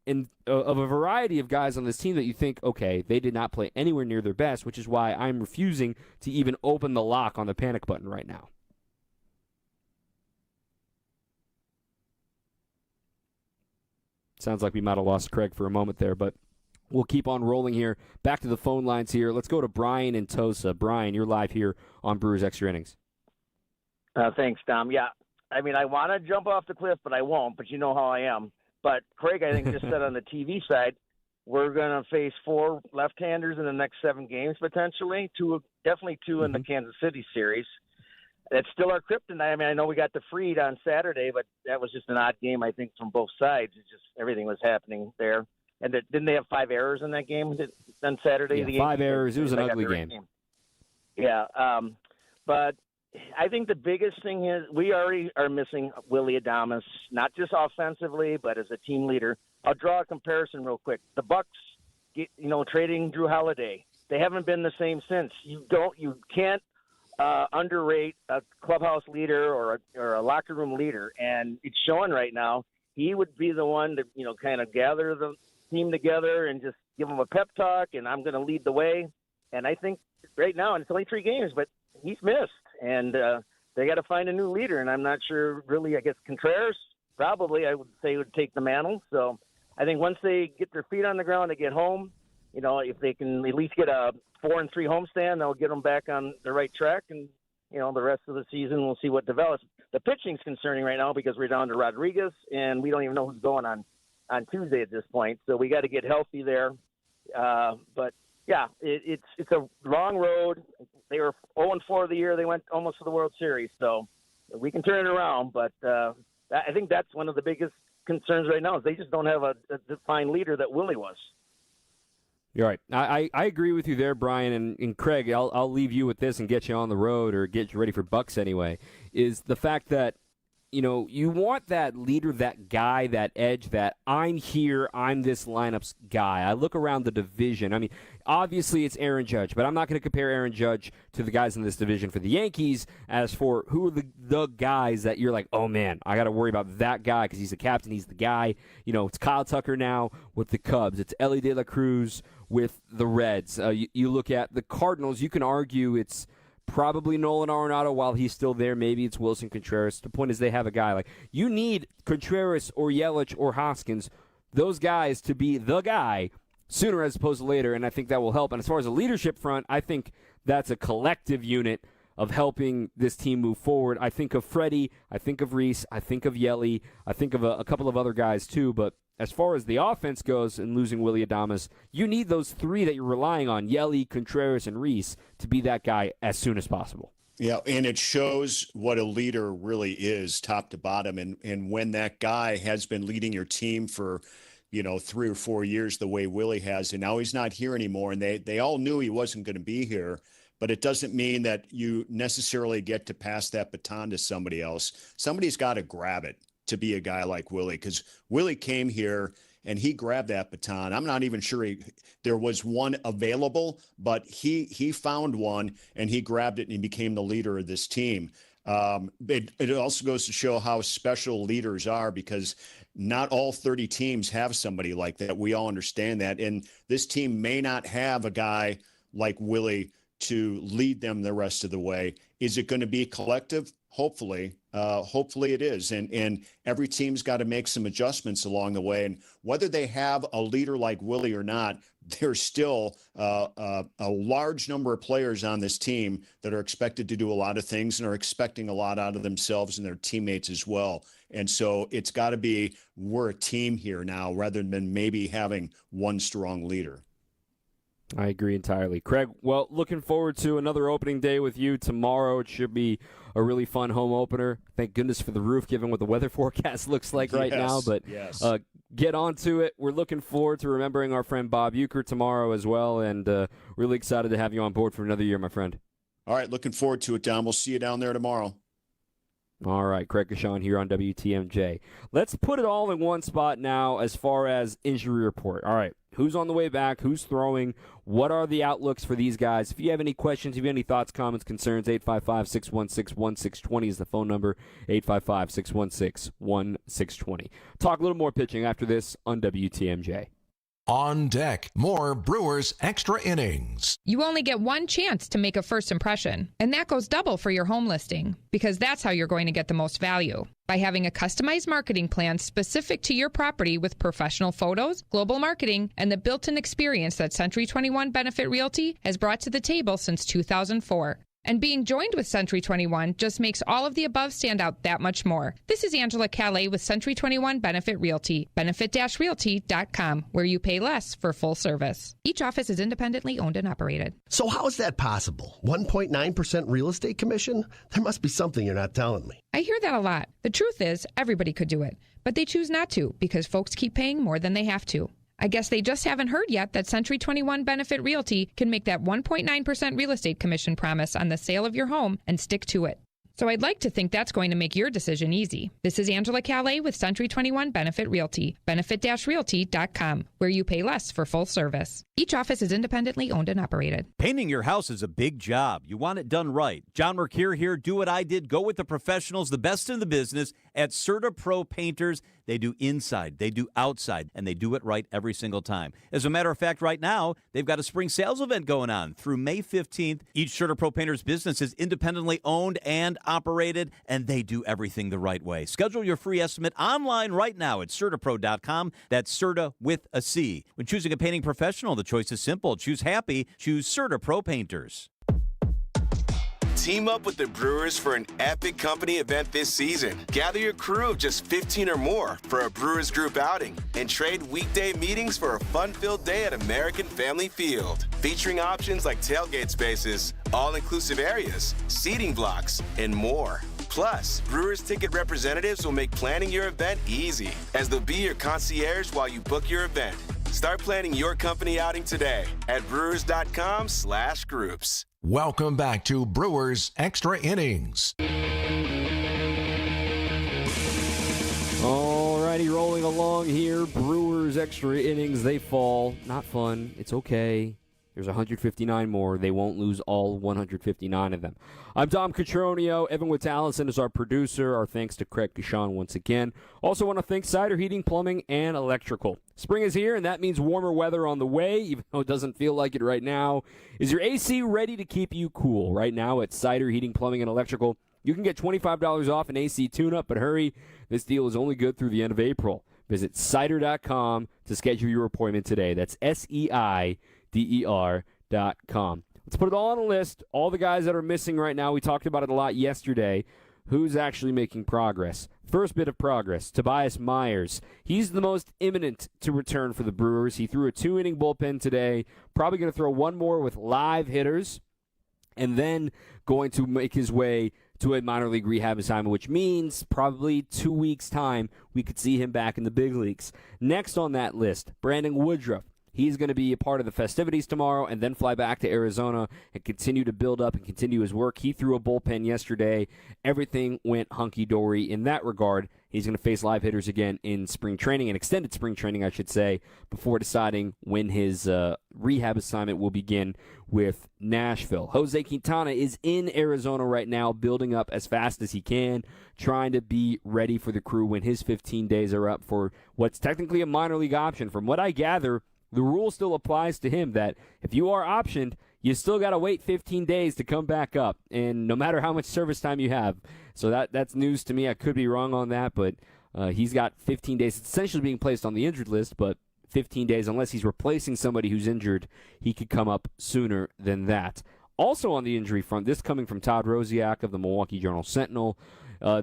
And of a variety of guys on this team that you think, okay, they did not play anywhere near their best, which is why I'm refusing to even open the lock on the panic button right now. Sounds like we might have lost Craig for a moment there, but we'll keep on rolling here. Back to the phone lines here. Let's go to Brian in Tosa. Brian, you're live here on Brewers Extra Innings. Thanks, Dom. Yeah, I mean, I want to jump off the cliff, but I won't, but you know how I am. But Craig, I think, just said on the TV side, we're going to face 4 left-handers in the next 7 games, potentially. Definitely 2 in the Kansas City series. That's still our kryptonite. I mean, I know we got the Fried on Saturday, but that was just an odd game, I think, from both sides. It's just everything was happening there. And didn't they have 5 errors in that game on Saturday? Yeah, 5 errors. It was an ugly game. Yeah, but I think the biggest thing is we already are missing Willie Adames, not just offensively, but as a team leader. I'll draw a comparison real quick. The Bucks, trading Drew Holiday, they haven't been the same since. You can't underrate a clubhouse leader or a locker room leader, and it's showing right now. He would be the one to kind of gather the team together and just give them a pep talk, and I'm going to lead the way. And I think right now, and it's only 3 games, but he's missed, and they got to find a new leader, and I'm not sure really. I guess Contreras probably, I would say, would take the mantle. So I think once they get their feet on the ground, they get home, if they can at least get a 4-3 homestand, they'll get them back on the right track, and the rest of the season we'll see what develops. The pitching's concerning right now because we're down to Rodriguez, and we don't even know who's going on Tuesday at this point. So we got to get healthy there. But yeah, it's a long road. They were 0-4 of the year. They went almost to the World Series, so we can turn it around. But I think that's one of the biggest concerns right now is they just don't have a defined leader that Willie was. You're right. I agree with you there, Brian. And Craig, I'll leave you with this and get you on the road or get you ready for Bucks anyway, is the fact that you want that leader, that guy, that edge, that I'm here, I'm this lineup's guy. I look around the division. I mean, obviously it's Aaron Judge, but I'm not going to compare Aaron Judge to the guys in this division for the Yankees as for who are the guys that you're like, oh, man, I got to worry about that guy because he's the captain, he's the guy. It's Kyle Tucker now with the Cubs. It's Ellie De La Cruz with the Reds. You look at the Cardinals, you can argue it's probably Nolan Arenado while he's still there. Maybe it's Wilson Contreras. The point is they have a guy. Like, you need Contreras or Yelich or Hoskins, those guys, to be the guy sooner as opposed to later, and I think that will help. And as far as the leadership front, I think that's a collective unit of helping this team move forward. I think of Freddie, I think of Reese, I think of Yelly, I think of a couple of other guys too, but as far as the offense goes and losing Willy Adames, you need those three that you're relying on, Yelly, Contreras, and Reese, to be that guy as soon as possible. Yeah, and it shows what a leader really is, top to bottom. And when that guy has been leading your team for 3 or 4 years the way Willie has, and now he's not here anymore, and they all knew he wasn't going to be here, but it doesn't mean that you necessarily get to pass that baton to somebody else. Somebody's got to grab it to be a guy like Willie, because Willie came here and he grabbed that baton. I'm not even sure there was one available, but he found one and he grabbed it and he became the leader of this team. It also goes to show how special leaders are, because not all 30 teams have somebody like that. We all understand that. And this team may not have a guy like Willie to lead them the rest of the way. Is it going to be collective? Hopefully. Hopefully it is. And every team's got to make some adjustments along the way. And whether they have a leader like Willie or not, there's still a large number of players on this team that are expected to do a lot of things and are expecting a lot out of themselves and their teammates as well. And so it's got to be, we're a team here now rather than maybe having one strong leader. I agree entirely. Craig, well, looking forward to another opening day with you tomorrow. It should be a really fun home opener. Thank goodness for the roof, given what the weather forecast looks like right now. But get on to it. We're looking forward to remembering our friend Bob Uecker tomorrow as well, and really excited to have you on board for another year, my friend. All right, looking forward to it, Don. We'll see you down there tomorrow. All right, Craig Gashawn here on WTMJ. Let's put it all in one spot now as far as injury report. All right, who's on the way back? Who's throwing? What are the outlooks for these guys? If you have any questions, if you have any thoughts, comments, concerns, 855-616-1620 is the phone number, 855-616-1620. Talk a little more pitching after this on WTMJ. On deck, more Brewers Extra Innings. You only get one chance to make a first impression, and that goes double for your home listing, because that's how you're going to get the most value. By having a customized marketing plan specific to your property with professional photos, global marketing, and the built-in experience that Century 21 Benefit Realty has brought to the table since 2004. And being joined with Century 21 just makes all of the above stand out that much more. This is Angela Calais with Century 21 Benefit Realty, benefit-realty.com, where you pay less for full service. Each office is independently owned and operated. So how is that possible? 1.9% real estate commission? There must be something you're not telling me. I hear that a lot. The truth is, everybody could do it, but they choose not to because folks keep paying more than they have to. I guess they just haven't heard yet that Century 21 Benefit Realty can make that 1.9% real estate commission promise on the sale of your home and stick to it. So I'd like to think that's going to make your decision easy. This is Angela Calais with Century 21 Benefit Realty, benefit-realty.com, where you pay less for full service. Each office is independently owned and operated. Painting your house is a big job. You want it done right. John Mercure here. Do what I did. Go with the professionals, the best in the business at Serta Pro Painters. They do inside, they do outside, and they do it right every single time. As a matter of fact, right now, they've got a spring sales event going on through May 15th. Each Serta Pro Painters business is independently owned and operated, and they do everything the right way. Schedule your free estimate online right now at CertaPro.com. That's Serta with a C. When choosing a painting professional, the choice is simple. Choose happy. Choose Serta Pro Painters. Team up with the Brewers for an epic company event this season. Gather your crew of just 15 or more for a Brewers group outing and trade weekday meetings for a fun-filled day at American Family Field. Featuring options like tailgate spaces, all-inclusive areas, seating blocks, and more. Plus, Brewers ticket representatives will make planning your event easy, as they'll be your concierge while you book your event. Start planning your company outing today at brewers.com/groups. Welcome back to Brewers Extra Innings. Alrighty, rolling along here. Brewers extra innings. They fall. Not fun. It's okay. There's 159 more. They won't lose all 159 of them. I'm Dom Cotroneo. Evan Witt-Allison is our producer. Our thanks to Craig Deshawn once again. Also want to thank Cider Heating, Plumbing, and Electrical. Spring is here, and that means warmer weather on the way, even though it doesn't feel like it right now. Is your AC ready to keep you cool? Right now at Cider Heating, Plumbing, and Electrical, you can get $25 off an AC tune-up, but hurry, this deal is only good through the end of April. Visit cider.com to schedule your appointment today. That's SEIDER.com. Let's put it all on a list. All the guys that are missing right now, we talked about it a lot yesterday. Who's actually making progress? First bit of progress, Tobias Myers. He's the most imminent to return for the Brewers. He threw a 2-inning bullpen today, probably going to throw one more with live hitters, and then going to make his way to a minor league rehab assignment, which means probably 2 weeks' time we could see him back in the big leagues. Next on that list, Brandon Woodruff. He's going to be a part of the festivities tomorrow and then fly back to Arizona and continue to build up and continue his work. He threw a bullpen yesterday. Everything went hunky-dory in that regard. He's going to face live hitters again in spring training, and extended spring training, I should say, before deciding when his rehab assignment will begin with Nashville. Jose Quintana is in Arizona right now, building up as fast as he can, trying to be ready for the crew when his 15 days are up for what's technically a minor league option. From what I gather, the rule still applies to him that if you are optioned, you still got to wait 15 days to come back up, and no matter how much service time you have. So that's news to me. I could be wrong on that, but he's got 15 days. It's essentially being placed on the injured list, but 15 days, unless he's replacing somebody who's injured, he could come up sooner than that. Also on the injury front, this coming from Todd Rosiak of the Milwaukee Journal-Sentinel.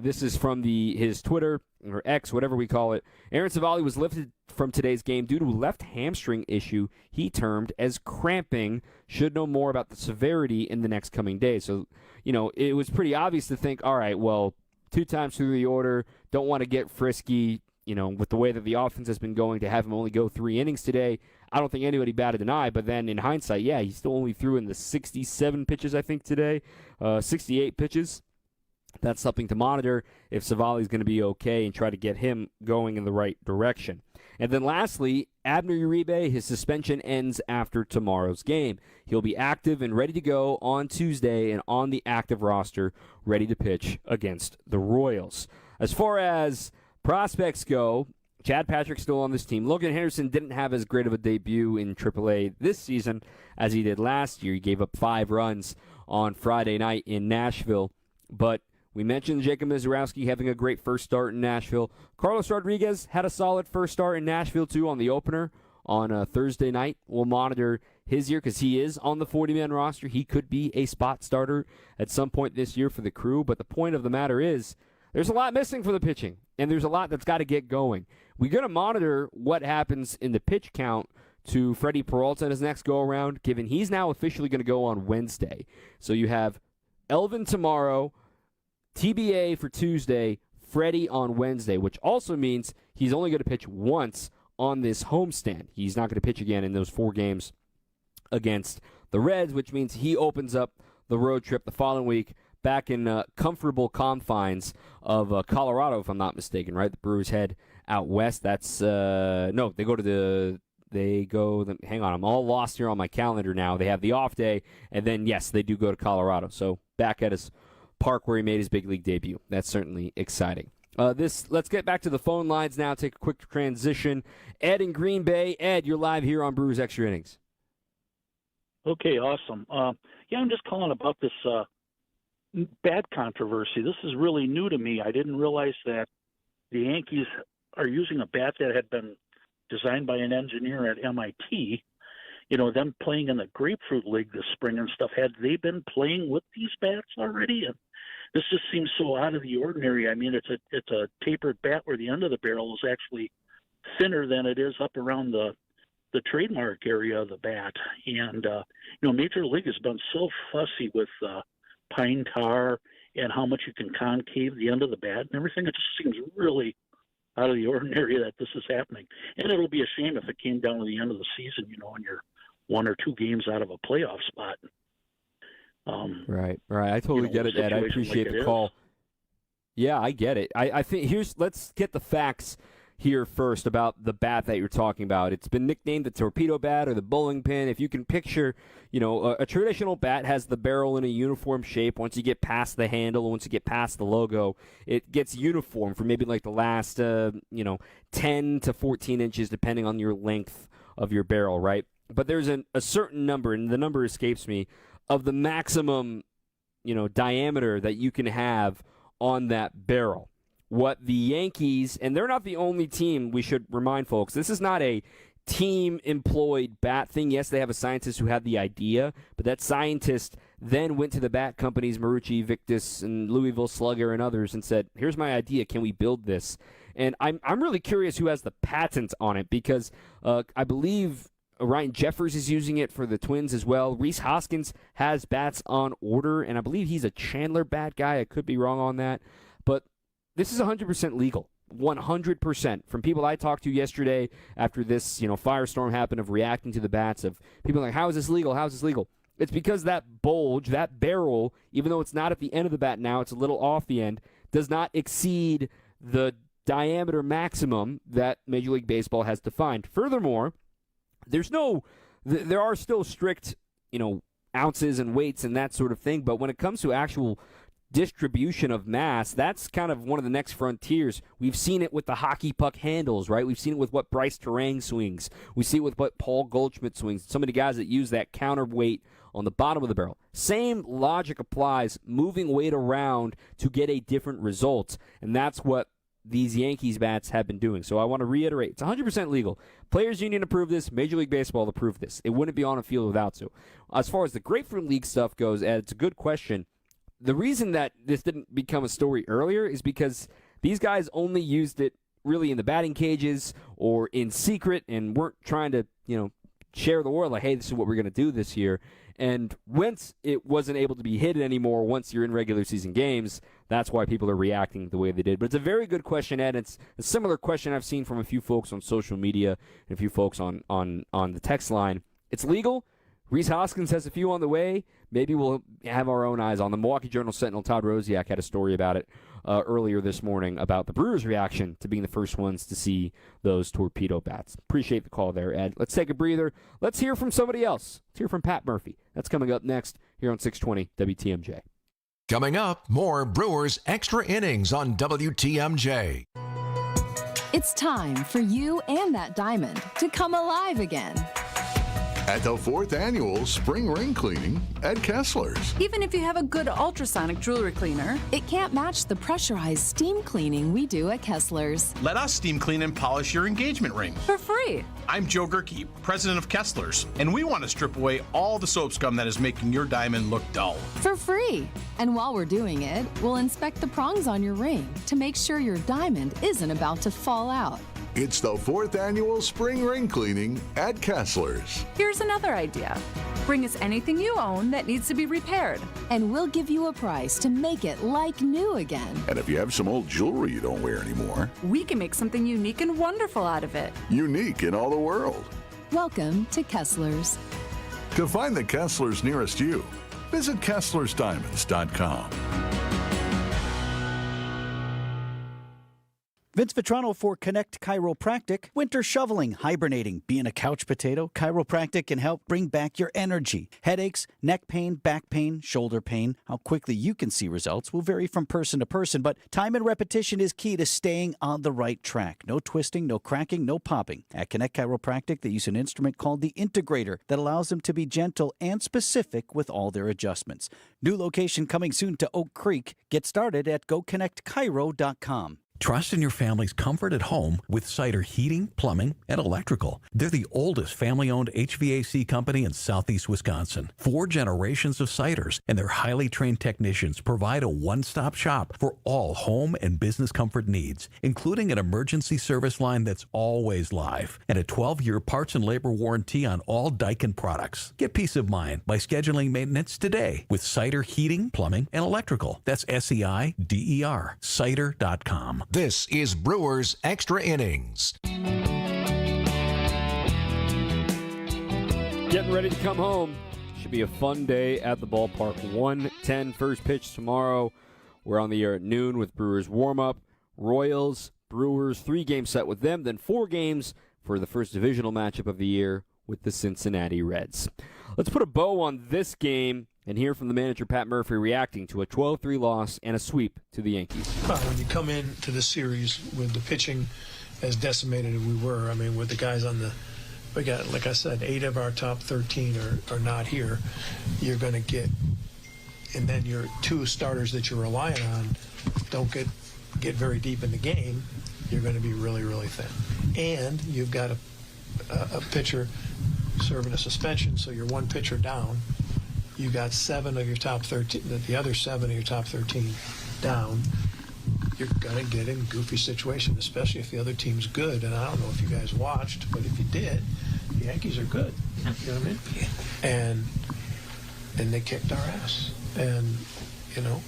This is from his Twitter, or X, whatever we call it. Aaron Savali was lifted from today's game due to a left hamstring issue he termed as cramping. Should know more about the severity in the next coming days. So, it was pretty obvious to think, all right, well, 2 times through the order, don't want to get frisky, with the way that the offense has been going, to have him only go 3 innings today. I don't think anybody batted an eye, but then in hindsight, yeah, he still only threw in the 67 pitches, I think, today, 68 pitches. That's something to monitor if Savali's going to be okay and try to get him going in the right direction. And then lastly, Abner Uribe, his suspension ends after tomorrow's game. He'll be active and ready to go on Tuesday and on the active roster, ready to pitch against the Royals. As far as prospects go, Chad Patrick's still on this team. Logan Henderson didn't have as great of a debut in AAA this season as he did last year. He gave up 5 runs on Friday night in Nashville, but we mentioned Jacob Mizorowski having a great first start in Nashville. Carlos Rodriguez had a solid first start in Nashville, too, on the opener on Thursday night. We'll monitor his year because he is on the 40-man roster. He could be a spot starter at some point this year for the crew. But the point of the matter is there's a lot missing for the pitching, and there's a lot that's got to get going. We're going to monitor what happens in the pitch count to Freddie Peralta in his next go-around, given he's now officially going to go on Wednesday. So you have Elvin tomorrow, TBA for Tuesday, Freddie on Wednesday, which also means he's only going to pitch once on this homestand. He's not going to pitch again in those 4 games against the Reds, which means he opens up the road trip the following week back in comfortable confines of Colorado, if I'm not mistaken, right? The Brewers head out west. That's, hang on, I'm all lost here on my calendar now. They have the off day, and then, yes, they do go to Colorado. So back at his park where he made his big league debut. That's certainly exciting. Let's get back to the phone lines now, take a quick transition. Ed in Green Bay. Ed, you're live here on Brewers Extra Innings. Okay, awesome. I'm just calling about this bat controversy. This is really new to me. I didn't realize that the Yankees are using a bat that had been designed by an engineer at MIT. Them playing in the Grapefruit League this spring and stuff. Had they been playing with these bats already? And this just seems so out of the ordinary. I mean, it's a tapered bat where the end of the barrel is actually thinner than it is up around the trademark area of the bat. And, Major League has been so fussy with pine tar and how much you can concave the end of the bat and everything. It just seems really out of the ordinary that this is happening. And it'll be a shame if it came down to the end of the season, and you're 1 or 2 games out of a playoff spot. Right. I totally get it, Ed. I appreciate the call. Yeah, I get it. I think let's get the facts here first about the bat that you're talking about. It's been nicknamed the torpedo bat or the bowling pin. If you can picture, a traditional bat has the barrel in a uniform shape. Once you get past the handle, once you get past the logo, it gets uniform for maybe like the last, 10 to 14 inches, depending on your length of your barrel, right? But there's a certain number, and the number escapes me, of the maximum, diameter that you can have on that barrel. What the Yankees, and they're not the only team, we should remind folks, this is not a team-employed bat thing. Yes, they have a scientist who had the idea, but that scientist then went to the bat companies, Marucci, Victus, and Louisville Slugger, and others, and said, here's my idea, can we build this? And I'm really curious who has the patent on it, because I believe Ryan Jeffers is using it for the Twins as well. Rhys Hoskins has bats on order, and I believe he's a Chandler bat guy. I could be wrong on that. But this is 100% legal, 100%. From people I talked to yesterday after this, firestorm happened of reacting to the bats, of people like, how is this legal? How is this legal? It's because that bulge, that barrel, even though it's not at the end of the bat now, it's a little off the end, does not exceed the diameter maximum that Major League Baseball has defined. Furthermore, there are still strict, ounces and weights and that sort of thing, but when it comes to actual distribution of mass, that's kind of one of the next frontiers. We've seen it with the hockey puck handles, right? We've seen it with what Bryce Terang swings. We see it with what Paul Goldschmidt swings. So many guys that use that counterweight on the bottom of the barrel. Same logic applies, moving weight around to get a different result, and that's what these Yankees bats have been doing. So I want to reiterate, it's 100% legal. Players Union approved this. Major League Baseball approved this. It wouldn't be on a field without to. As far as the Grapefruit League stuff goes, Ed, it's a good question. The reason that this didn't become a story earlier is because these guys only used it really in the batting cages or in secret and weren't trying to, share the word like, hey, this is what we're going to do this year. And once it wasn't able to be hidden anymore, once you're in regular season games, that's why people are reacting the way they did. But it's a very good question, Ed. It's a similar question I've seen from a few folks on social media and a few folks on the text line. It's legal. Rhys Hoskins has a few on the way. Maybe we'll have our own eyes on them. Milwaukee Journal-Sentinel Todd Rosiak had a story about it earlier this morning about the Brewers' reaction to being the first ones to see those torpedo bats. Appreciate the call there, Ed. Let's take a breather. Let's hear from somebody else. Let's hear from Pat Murphy. That's coming up next here on 620 WTMJ. Coming up, more Brewers Extra Innings on WTMJ. It's time for you and that diamond to come alive again. At the 4th annual Spring Ring Cleaning at Kessler's. Even if you have a good ultrasonic jewelry cleaner, it can't match the pressurized steam cleaning we do at Kessler's. Let us steam clean and polish your engagement ring. For free. I'm Joe Gerke, president of Kessler's, and we want to strip away all the soap scum that is making your diamond look dull. For free. And while we're doing it, we'll inspect the prongs on your ring to make sure your diamond isn't about to fall out. It's the 4th annual Spring Ring Cleaning at Kessler's. Here's another idea. Bring us anything you own that needs to be repaired, and we'll give you a price to make it like new again. And if you have some old jewelry you don't wear anymore, we can make something unique and wonderful out of it. Unique in all the world. Welcome to Kessler's. To find the Kessler's nearest you, visit Kessler'sDiamonds.com. Vince Vitrano for Connect Chiropractic. Winter shoveling, hibernating, being a couch potato, chiropractic can help bring back your energy. Headaches, neck pain, back pain, shoulder pain. How quickly you can see results will vary from person to person, but time and repetition is key to staying on the right track. No twisting, no cracking, no popping. At Connect Chiropractic, they use an instrument called the Integrator that allows them to be gentle and specific with all their adjustments. New location coming soon to Oak Creek. Get started at GoConnectChiro.com. Trust in your family's comfort at home with Cider Heating, Plumbing, and Electrical. They're the oldest family-owned HVAC company in southeast Wisconsin. 4 generations of Ciders, and their highly trained technicians provide a one-stop shop for all home and business comfort needs, including an emergency service line that's always live and a 12-year parts and labor warranty on all Daikin products. Get peace of mind by scheduling maintenance today with Cider Heating, Plumbing, and Electrical. That's SEIDER, cider.com. This is Brewers Extra Innings. Getting ready to come home. Should be a fun day at the ballpark. 1:10 first pitch tomorrow. We're on the air at noon with Brewers warm-up. Royals, Brewers, 3-game set with them, then 4 games for the first divisional matchup of the year with the Cincinnati Reds. Let's put a bow on this game and hear from the manager, Pat Murphy, reacting to a 12-3 loss and a sweep to the Yankees. Well, when you come into the series with the pitching as decimated as we were, I mean, with the guys we got, like I said, 8 of our top 13 are not here. You're going to get, and then your 2 starters that you're relying on don't get very deep in the game. You're going to be really, really thin. And you've got a pitcher serving a suspension, so you're 1 pitcher down. You got 7 of your top 13, the other 7 of your top 13 down. You're going to get in a goofy situation, especially if the other team's good. And I don't know if you guys watched, but if you did, the Yankees are good. You know what I mean? And they kicked our ass. And, you know,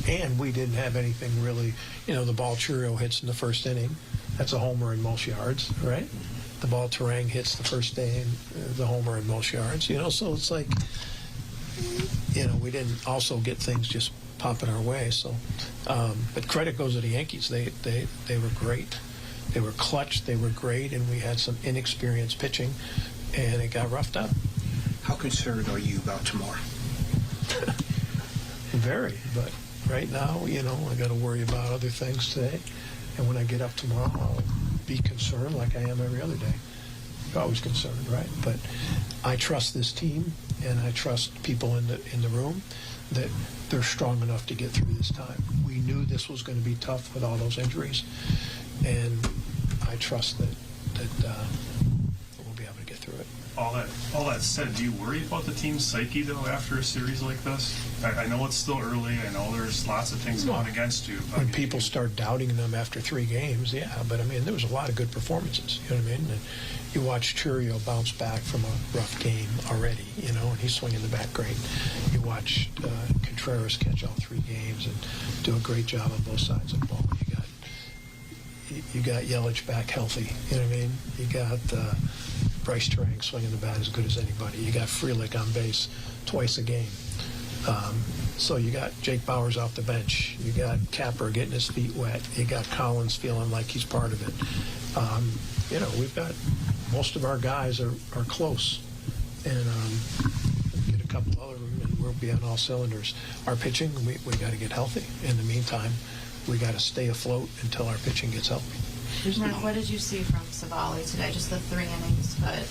and we didn't have anything really. You know, the ball Churio hits in the first inning. That's a homer in most yards, right? The ball Terang hits the first day, the homer in most yards. You know, so it's like, you know, we didn't also get things just popping our way. So, but credit goes to the Yankees. They were great. They were clutch. They were great, and we had some inexperienced pitching, and it got roughed up. How concerned are you about tomorrow? Very, but right now, you know, I got to worry about other things today, and when I get up tomorrow, I'll be concerned like I am every other day. You're always concerned, right? But I trust this team, and I trust people in the room that they're strong enough to get through this time. We knew this was going to be tough with all those injuries, and I trust that we'll be able to get through it. All that said, do you worry about the team's psyche, though, after a series like this? I know it's still early. I know there's lots of things going against you. When people start doubting them after 3 games, yeah. But, I mean, there was a lot of good performances. You know what I mean? And you watch Churio bounce back from a rough game already, you know, and he's swinging the bat great. You watch Contreras catch all 3 games and do a great job on both sides of the ball. You got Yelich back healthy. You know what I mean? You got Bryce Terang swinging the bat as good as anybody. You got Frelick on base twice a game. So you got Jake Bauers off the bench. You got Capper getting his feet wet. You got Collins feeling like he's part of it. You know, we've got most of our guys are close, and get a couple other of them, and we'll be on all cylinders. Our pitching, we got to get healthy. In the meantime, we got to stay afloat until our pitching gets healthy. Mark, what did you see from Savali today? Just the 3 innings, but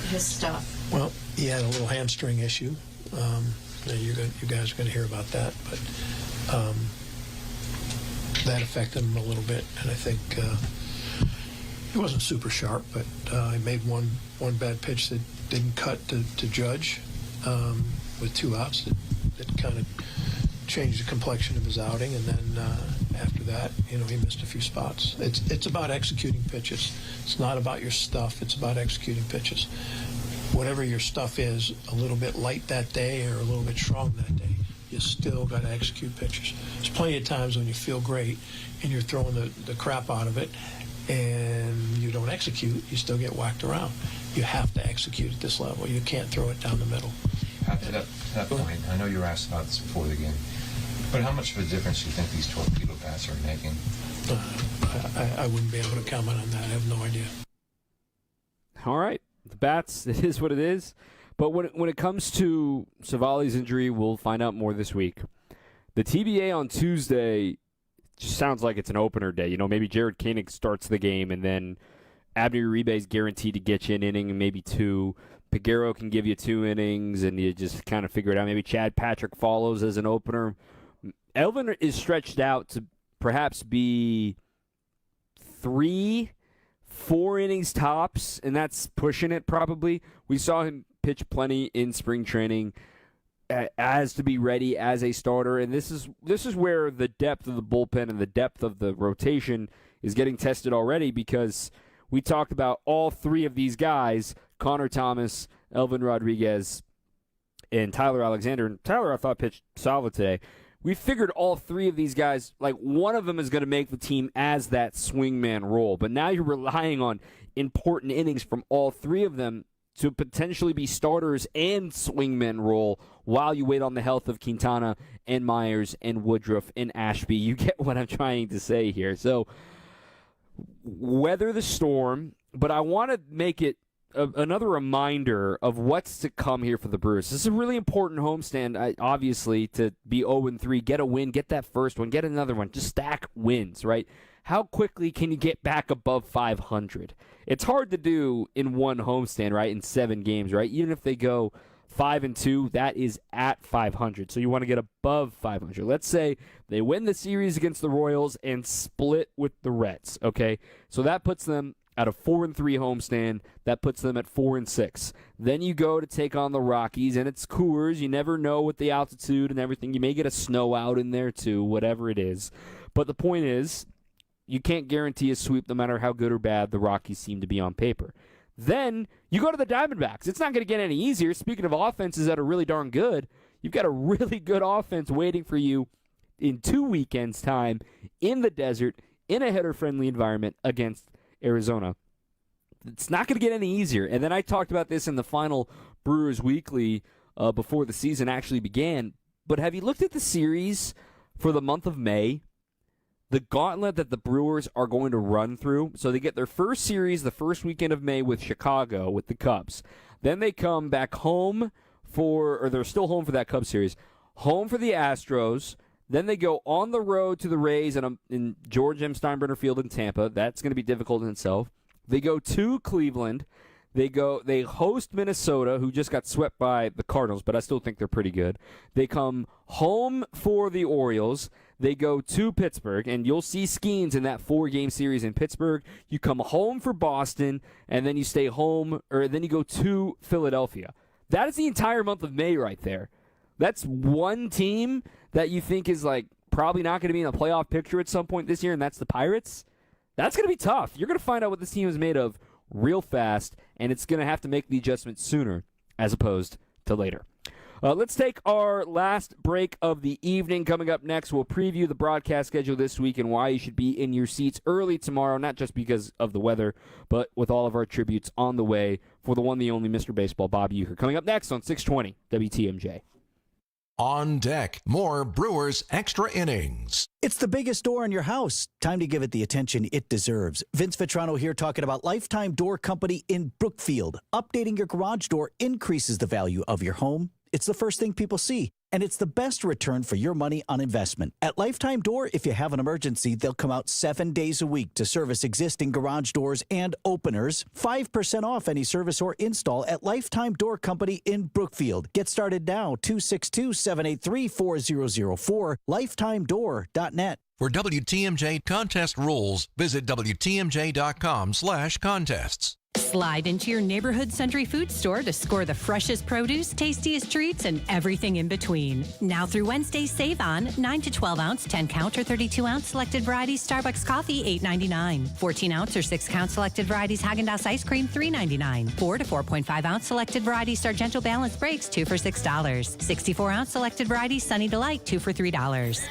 his stuff. Well, he had a little hamstring issue. You guys are going to hear about that, but that affected him a little bit, and I think he wasn't super sharp, but he made one bad pitch that didn't cut to Judge with 2 outs. That kind of changed the complexion of his outing, and then after that, you know, he missed a few spots. It's about executing pitches. It's not about your stuff. It's about executing pitches. Whatever your stuff is, a little bit light that day or a little bit strong that day, you still got to execute pitches. There's plenty of times when you feel great and you're throwing the crap out of it and you don't execute, you still get whacked around. You have to execute at this level. You can't throw it down the middle. To that point, I know you were asked about this before the game, but how much of a difference do you think these torpedo bats are making? I wouldn't be able to comment on that. I have no idea. All right. The bats, it is what it is. But when it comes to Savali's injury, we'll find out more this week. The TBA on Tuesday just sounds like it's an opener day. You know, maybe Jared Koenig starts the game, and then Abner Uribe is guaranteed to get you an inning and maybe 2. Peguero can give you 2 innings, and you just kind of figure it out. Maybe Chad Patrick follows as an opener. Elvin is stretched out to perhaps be 3-4 innings tops, and that's pushing it probably. We saw him pitch plenty in spring training as to be ready as a starter, and this is where the depth of the bullpen and the depth of the rotation is getting tested already, because we talked about all 3 of these guys, Connor Thomas, Elvin Rodriguez, and Tyler Alexander. And Tyler, I thought, pitched solid today. We figured all 3 of these guys, like one of them is going to make the team as that swingman role. But now you're relying on important innings from all 3 of them to potentially be starters and swingmen role while you wait on the health of Quintana and Myers and Woodruff and Ashby. You get what I'm trying to say here. So weather the storm, but I want to make it another reminder of what's to come here for the Brewers. This is a really important homestand, obviously, to be 0-3, get a win, get that first one, get another one, just stack wins, right? How quickly can you get back above 500? It's hard to do in one homestand, right, in 7 games, right? Even if they go 5-2, that is at 500. So you want to get above 500. Let's say they win the series against the Royals and split with the Reds, okay? So that puts them at a 4-3 homestand. That puts them at 4-6. Then you go to take on the Rockies, and it's Coors. You never know with the altitude and everything. You may get a snow out in there too, whatever it is. But the point is, you can't guarantee a sweep no matter how good or bad the Rockies seem to be on paper. Then you go to the Diamondbacks. It's not going to get any easier. Speaking of offenses that are really darn good, you've got a really good offense waiting for you in 2 weekends' time in the desert in a hitter-friendly environment against Arizona. It's not going to get any easier. And then I talked about this in the final Brewers Weekly before the season actually began. But have you looked at the series for the month of May? The gauntlet that the Brewers are going to run through. So they get their first series the first weekend of May with Chicago, with the Cubs. Then they come back home they're still home for that Cubs series, home for the Astros. Then they go on the road to the Rays in George M. Steinbrenner Field in Tampa. That's going to be difficult in itself. They go to Cleveland. They host Minnesota, who just got swept by the Cardinals, but I still think they're pretty good. They come home for the Orioles. They go to Pittsburgh, and you'll see Skeens in that 4-game series in Pittsburgh. You come home for Boston, and then you stay home, or then you go to Philadelphia. That is the entire month of May right there. That's one team that you think is probably not going to be in a playoff picture at some point this year, and that's the Pirates. That's going to be tough. You're going to find out what this team is made of real fast, and it's going to have to make the adjustment sooner as opposed to later. Let's take our last break of the evening. Coming up next, we'll preview the broadcast schedule this week and why you should be in your seats early tomorrow, not just because of the weather, but with all of our tributes on the way for the one, the only Mr. Baseball, Bob Uecker. Coming up next on 620 WTMJ. On deck, more Brewers Extra Innings. It's the biggest door in your house. Time to give it the attention it deserves. Vince Vitrano here talking about Lifetime Door Company in Brookfield. Updating your garage door increases the value of your home. It's the first thing people see, and it's the best return for your money on investment. At Lifetime Door, if you have an emergency, they'll come out 7 days a week to service existing garage doors and openers. 5% off any service or install at Lifetime Door Company in Brookfield. Get started now, 262-783-4004, lifetimedoor.net. For WTMJ contest rules, visit WTMJ.com/contests. Slide into your neighborhood Century Food Store to score the freshest produce, tastiest treats, and everything in between. Now through Wednesday, save on 9 to 12 ounce, 10 count, or 32 ounce selected varieties Starbucks coffee, $8.99. 14 ounce or 6 count selected varieties Häagen-Dazs ice cream, $3.99. 4 to 4.5 ounce selected varieties Sargento Balance Breaks, 2 for $6. 64 ounce selected varieties Sunny Delight, 2 for $3.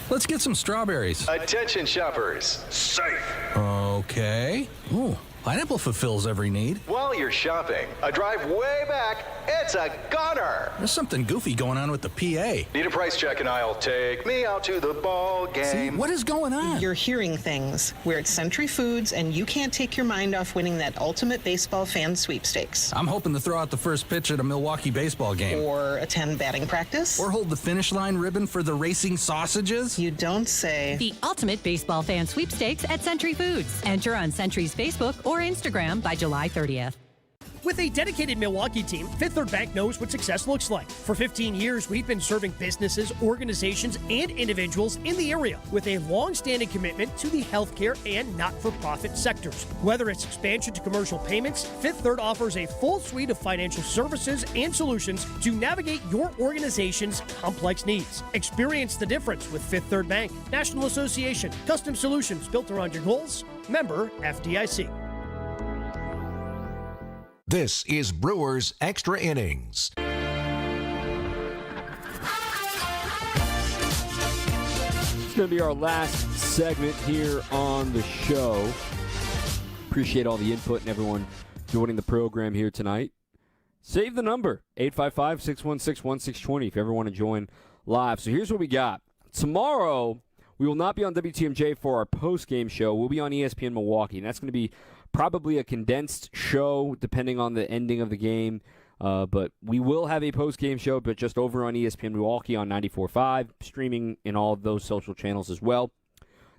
Let's get some strawberries. Attention shoppers. Safe. Okay. Ooh, pineapple fulfills every need. While you're shopping, a drive way back, it's a goner. There's something goofy going on with the PA. Need a price check and I'll take me out to the ball game. See, what is going on? You're hearing things. We're at Century Foods, and you can't take your mind off winning that ultimate baseball fan sweepstakes. I'm hoping to throw out the first pitch at a Milwaukee baseball game. Or attend batting practice. Or hold the finish line ribbon for the racing sausages. You don't say. The ultimate baseball fan sweepstakes at Century Foods. Enter on Century's Facebook or Instagram by July 30th. With a dedicated Milwaukee team, Fifth Third Bank knows what success looks like. For 15 years, we've been serving businesses, organizations, and individuals in the area with a long-standing commitment to the healthcare and not-for-profit sectors. Whether it's expansion to commercial payments, Fifth Third offers a full suite of financial services and solutions to navigate your organization's complex needs. Experience the difference with Fifth Third Bank, National Association, custom solutions built around your goals. Member FDIC. This is Brewers Extra Innings. It's going to be our last segment here on the show. Appreciate all the input and everyone joining the program here tonight. Save the number, 855-616-1620 if you ever want to join live. So here's what we got. Tomorrow, we will not be on WTMJ for our post-game show. We'll be on ESPN Milwaukee, and that's going to be probably a condensed show depending on the ending of the game. But we will have a post-game show, but just over on ESPN Milwaukee on 94.5, streaming in all of those social channels as well.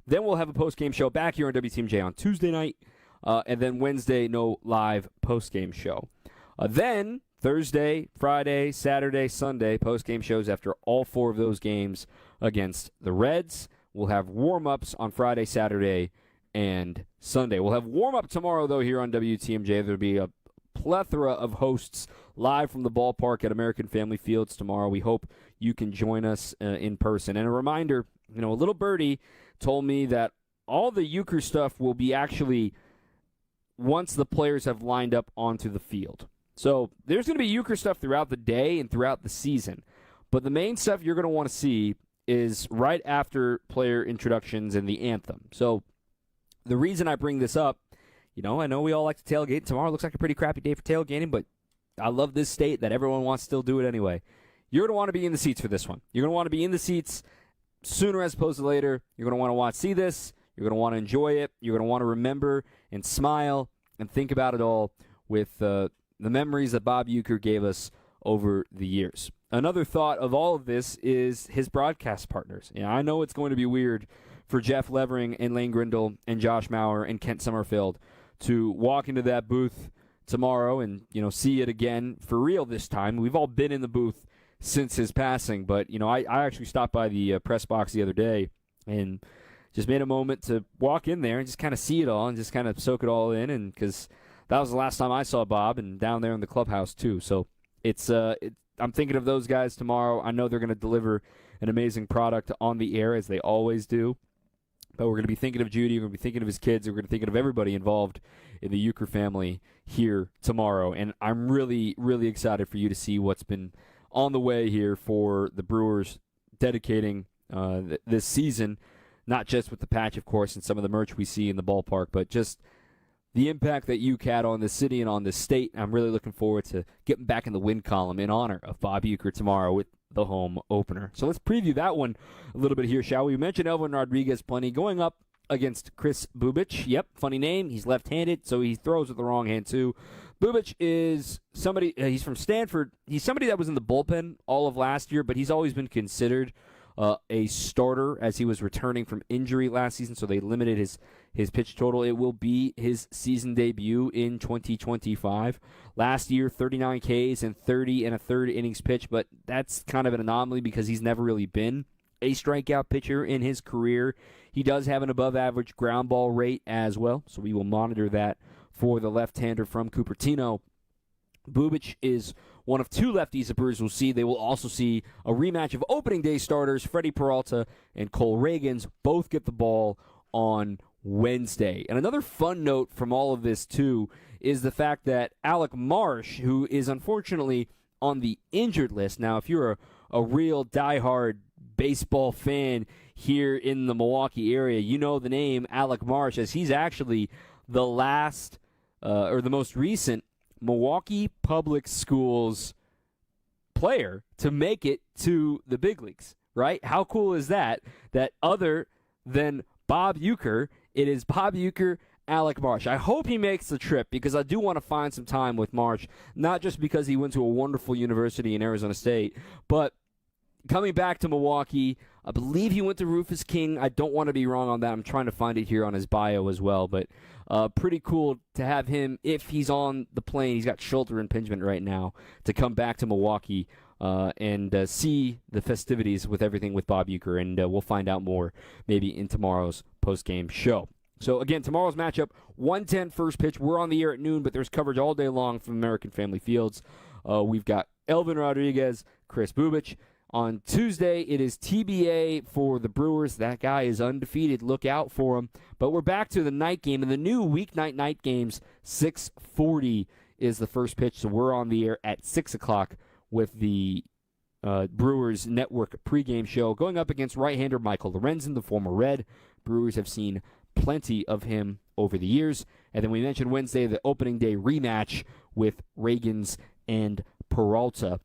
Then we'll have a post-game show back here on WTMJ on Tuesday night, and then Wednesday, no live post-game show. Then Thursday, Friday, Saturday, Sunday, post-game shows after all 4 of those games against the Reds. We'll have warm-ups on Friday, Saturday, and Sunday. We'll have warm-up tomorrow, though, here on WTMJ. There'll be a plethora of hosts live from the ballpark at American Family Fields tomorrow. We hope you can join us in person. And a reminder, a little birdie told me that all the euchre stuff will be actually once the players have lined up onto the field. So there's going to be euchre stuff throughout the day and throughout the season. But the main stuff you're going to want to see is right after player introductions and the anthem. So the reason I bring this up, I know we all like to tailgate. Tomorrow looks like a pretty crappy day for tailgating, but I love this state that everyone wants to still do it anyway. You're going to want to be in the seats for this one. You're going to want to be in the seats sooner as opposed to later. You're going to want to see this. You're going to want to enjoy it. You're going to want to remember and smile and think about it all with the memories that Bob Uecker gave us over the years. Another thought of all of this is his broadcast partners. I know it's going to be weird for Jeff Levering and Lane Grindle and Josh Mauer and Kent Summerfield to walk into that booth tomorrow and, see it again for real this time. We've all been in the booth since his passing, but, I actually stopped by the press box the other day and just made a moment to walk in there and just kind of see it all and just kind of soak it all in, and because that was the last time I saw Bob, and down there in the clubhouse too. So I'm thinking of those guys tomorrow. I know they're going to deliver an amazing product on the air, as they always do. But we're going to be thinking of Judy. We're going to be thinking of his kids. We're going to be thinking of everybody involved in the Uecker family here tomorrow. And I'm really, really excited for you to see what's been on the way here for the Brewers dedicating this season, not just with the patch, of course, and some of the merch we see in the ballpark, but just the impact that Uecker had on the city and on the state. I'm really looking forward to getting back in the win column in honor of Bob Uecker tomorrow with the home opener. So let's preview that one a little bit here, shall we? We mentioned Elvin Rodriguez plenty. Going up against Chris Bubic. Yep, funny name. He's left-handed, so he throws with the wrong hand, too. Bubic is somebody, he's from Stanford. He's somebody that was in the bullpen all of last year, but he's always been considered a starter as he was returning from injury last season, so they limited his pitch total. It will be his season debut in 2025. Last year, 39 Ks and 30 and a third innings pitched, but that's kind of an anomaly because he's never really been a strikeout pitcher in his career. He does have an above-average ground ball rate as well, so we will monitor that for the left-hander from Cupertino. Bubic is one of 2 lefties the Brewers will see. They will also see a rematch of opening day starters, Freddie Peralta and Cole Reagans. Both get the ball on Wednesday. And another fun note from all of this, too, is the fact that Alec Marsh, who is unfortunately on the injured list. Now, if you're a real diehard baseball fan here in the Milwaukee area, you know the name Alec Marsh, as he's actually the last or the most recent Milwaukee Public Schools player to make it to the big leagues, right? How cool is that? That other than Bob Uecker, it is Bob Uecker, Alec Marsh. I hope he makes the trip because I do want to find some time with Marsh, not just because he went to a wonderful university in Arizona State, but coming back to Milwaukee. I believe he went to Rufus King. I don't want to be wrong on that. I'm trying to find it here on his bio as well, but pretty cool to have him, if he's on the plane, he's got shoulder impingement right now, to come back to Milwaukee and see the festivities with everything with Bob Uecker, and we'll find out more maybe in tomorrow's postgame show. So, again, tomorrow's matchup, 1:10 first pitch. We're on the air at noon, but there's coverage all day long from American Family Fields. We've got Elvin Rodriguez, Chris Bubic. On Tuesday, it is TBA for the Brewers. That guy is undefeated. Look out for him. But we're back to the night game, and the new weeknight night games, 6:40 is the first pitch. So we're on the air at 6 o'clock with the Brewers Network pregame show, going up against right-hander Michael Lorenzen, the former Red. Brewers have seen plenty of him over the years. And then we mentioned Wednesday, the opening day rematch with Reagans and Peralta.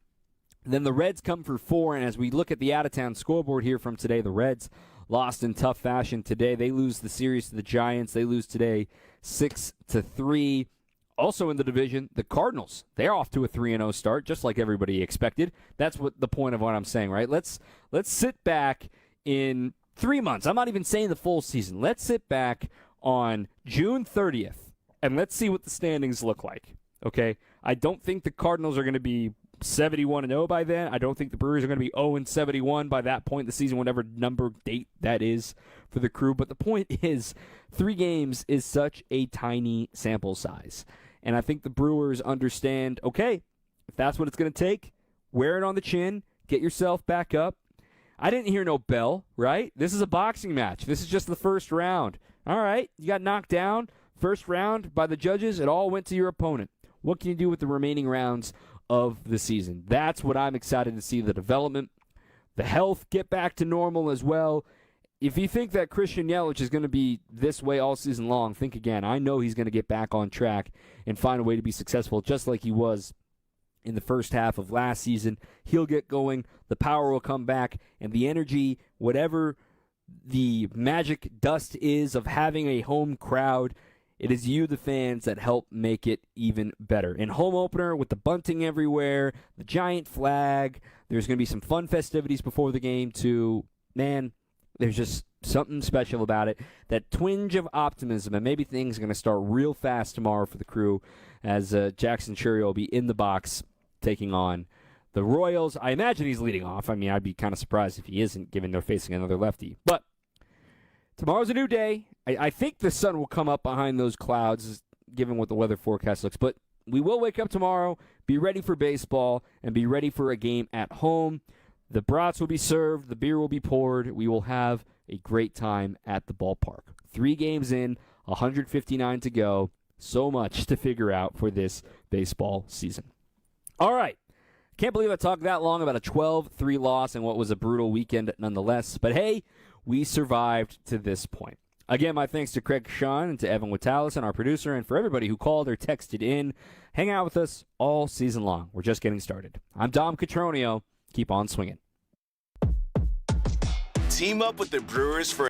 Then the Reds come for 4, and as we look at the out-of-town scoreboard here from today, the Reds lost in tough fashion today. They lose the series to the Giants. They lose today 6-3. Also in the division, the Cardinals. They're off to a 3-0 start, just like everybody expected. That's what the point of what I'm saying, right? Let's sit back in 3 months. I'm not even saying the full season. Let's sit back on June 30th, and let's see what the standings look like, okay? I don't think the Cardinals are going to be 71-0 by then. I don't think the Brewers are going to be 0-71 by that point in the season, whatever number date that is for the Crew. But the point is, 3 games is such a tiny sample size. And I think the Brewers understand, okay, if that's what it's going to take, wear it on the chin, get yourself back up. I didn't hear no bell, right? This is a boxing match. This is just the first round. All right, you got knocked down. First round by the judges, it all went to your opponent. What can you do with the remaining rounds of the season? That's what I'm excited to see, the development, the health get back to normal as well. If you think that Christian Yelich is going to be this way all season long, think again. I know he's going to get back on track and find a way to be successful just like he was in the first half of last season. He'll get going, the power will come back, and the energy, whatever the magic dust is of having a home crowd, it is you, the fans, that help make it even better. In home opener, with the bunting everywhere, the giant flag, there's going to be some fun festivities before the game, too. Man, there's just something special about it. That twinge of optimism, and maybe things are going to start real fast tomorrow for the Crew as Jackson Churio will be in the box taking on the Royals. I imagine he's leading off. I mean, I'd be kind of surprised if he isn't, given they're facing another lefty. But tomorrow's a new day. I think the sun will come up behind those clouds, given what the weather forecast looks. But we will wake up tomorrow, be ready for baseball, and be ready for a game at home. The brats will be served. The beer will be poured. We will have a great time at the ballpark. 3 games in, 159 to go. So much to figure out for this baseball season. All right. Can't believe I talked that long about a 12-3 loss and what was a brutal weekend nonetheless. But hey, we survived to this point. Again, my thanks to Craig Sean and to Evan Witalis, our producer, and for everybody who called or texted in. Hang out with us all season long. We're just getting started. I'm Dom Cotroneo. Keep on swinging. Team up with the Brewers for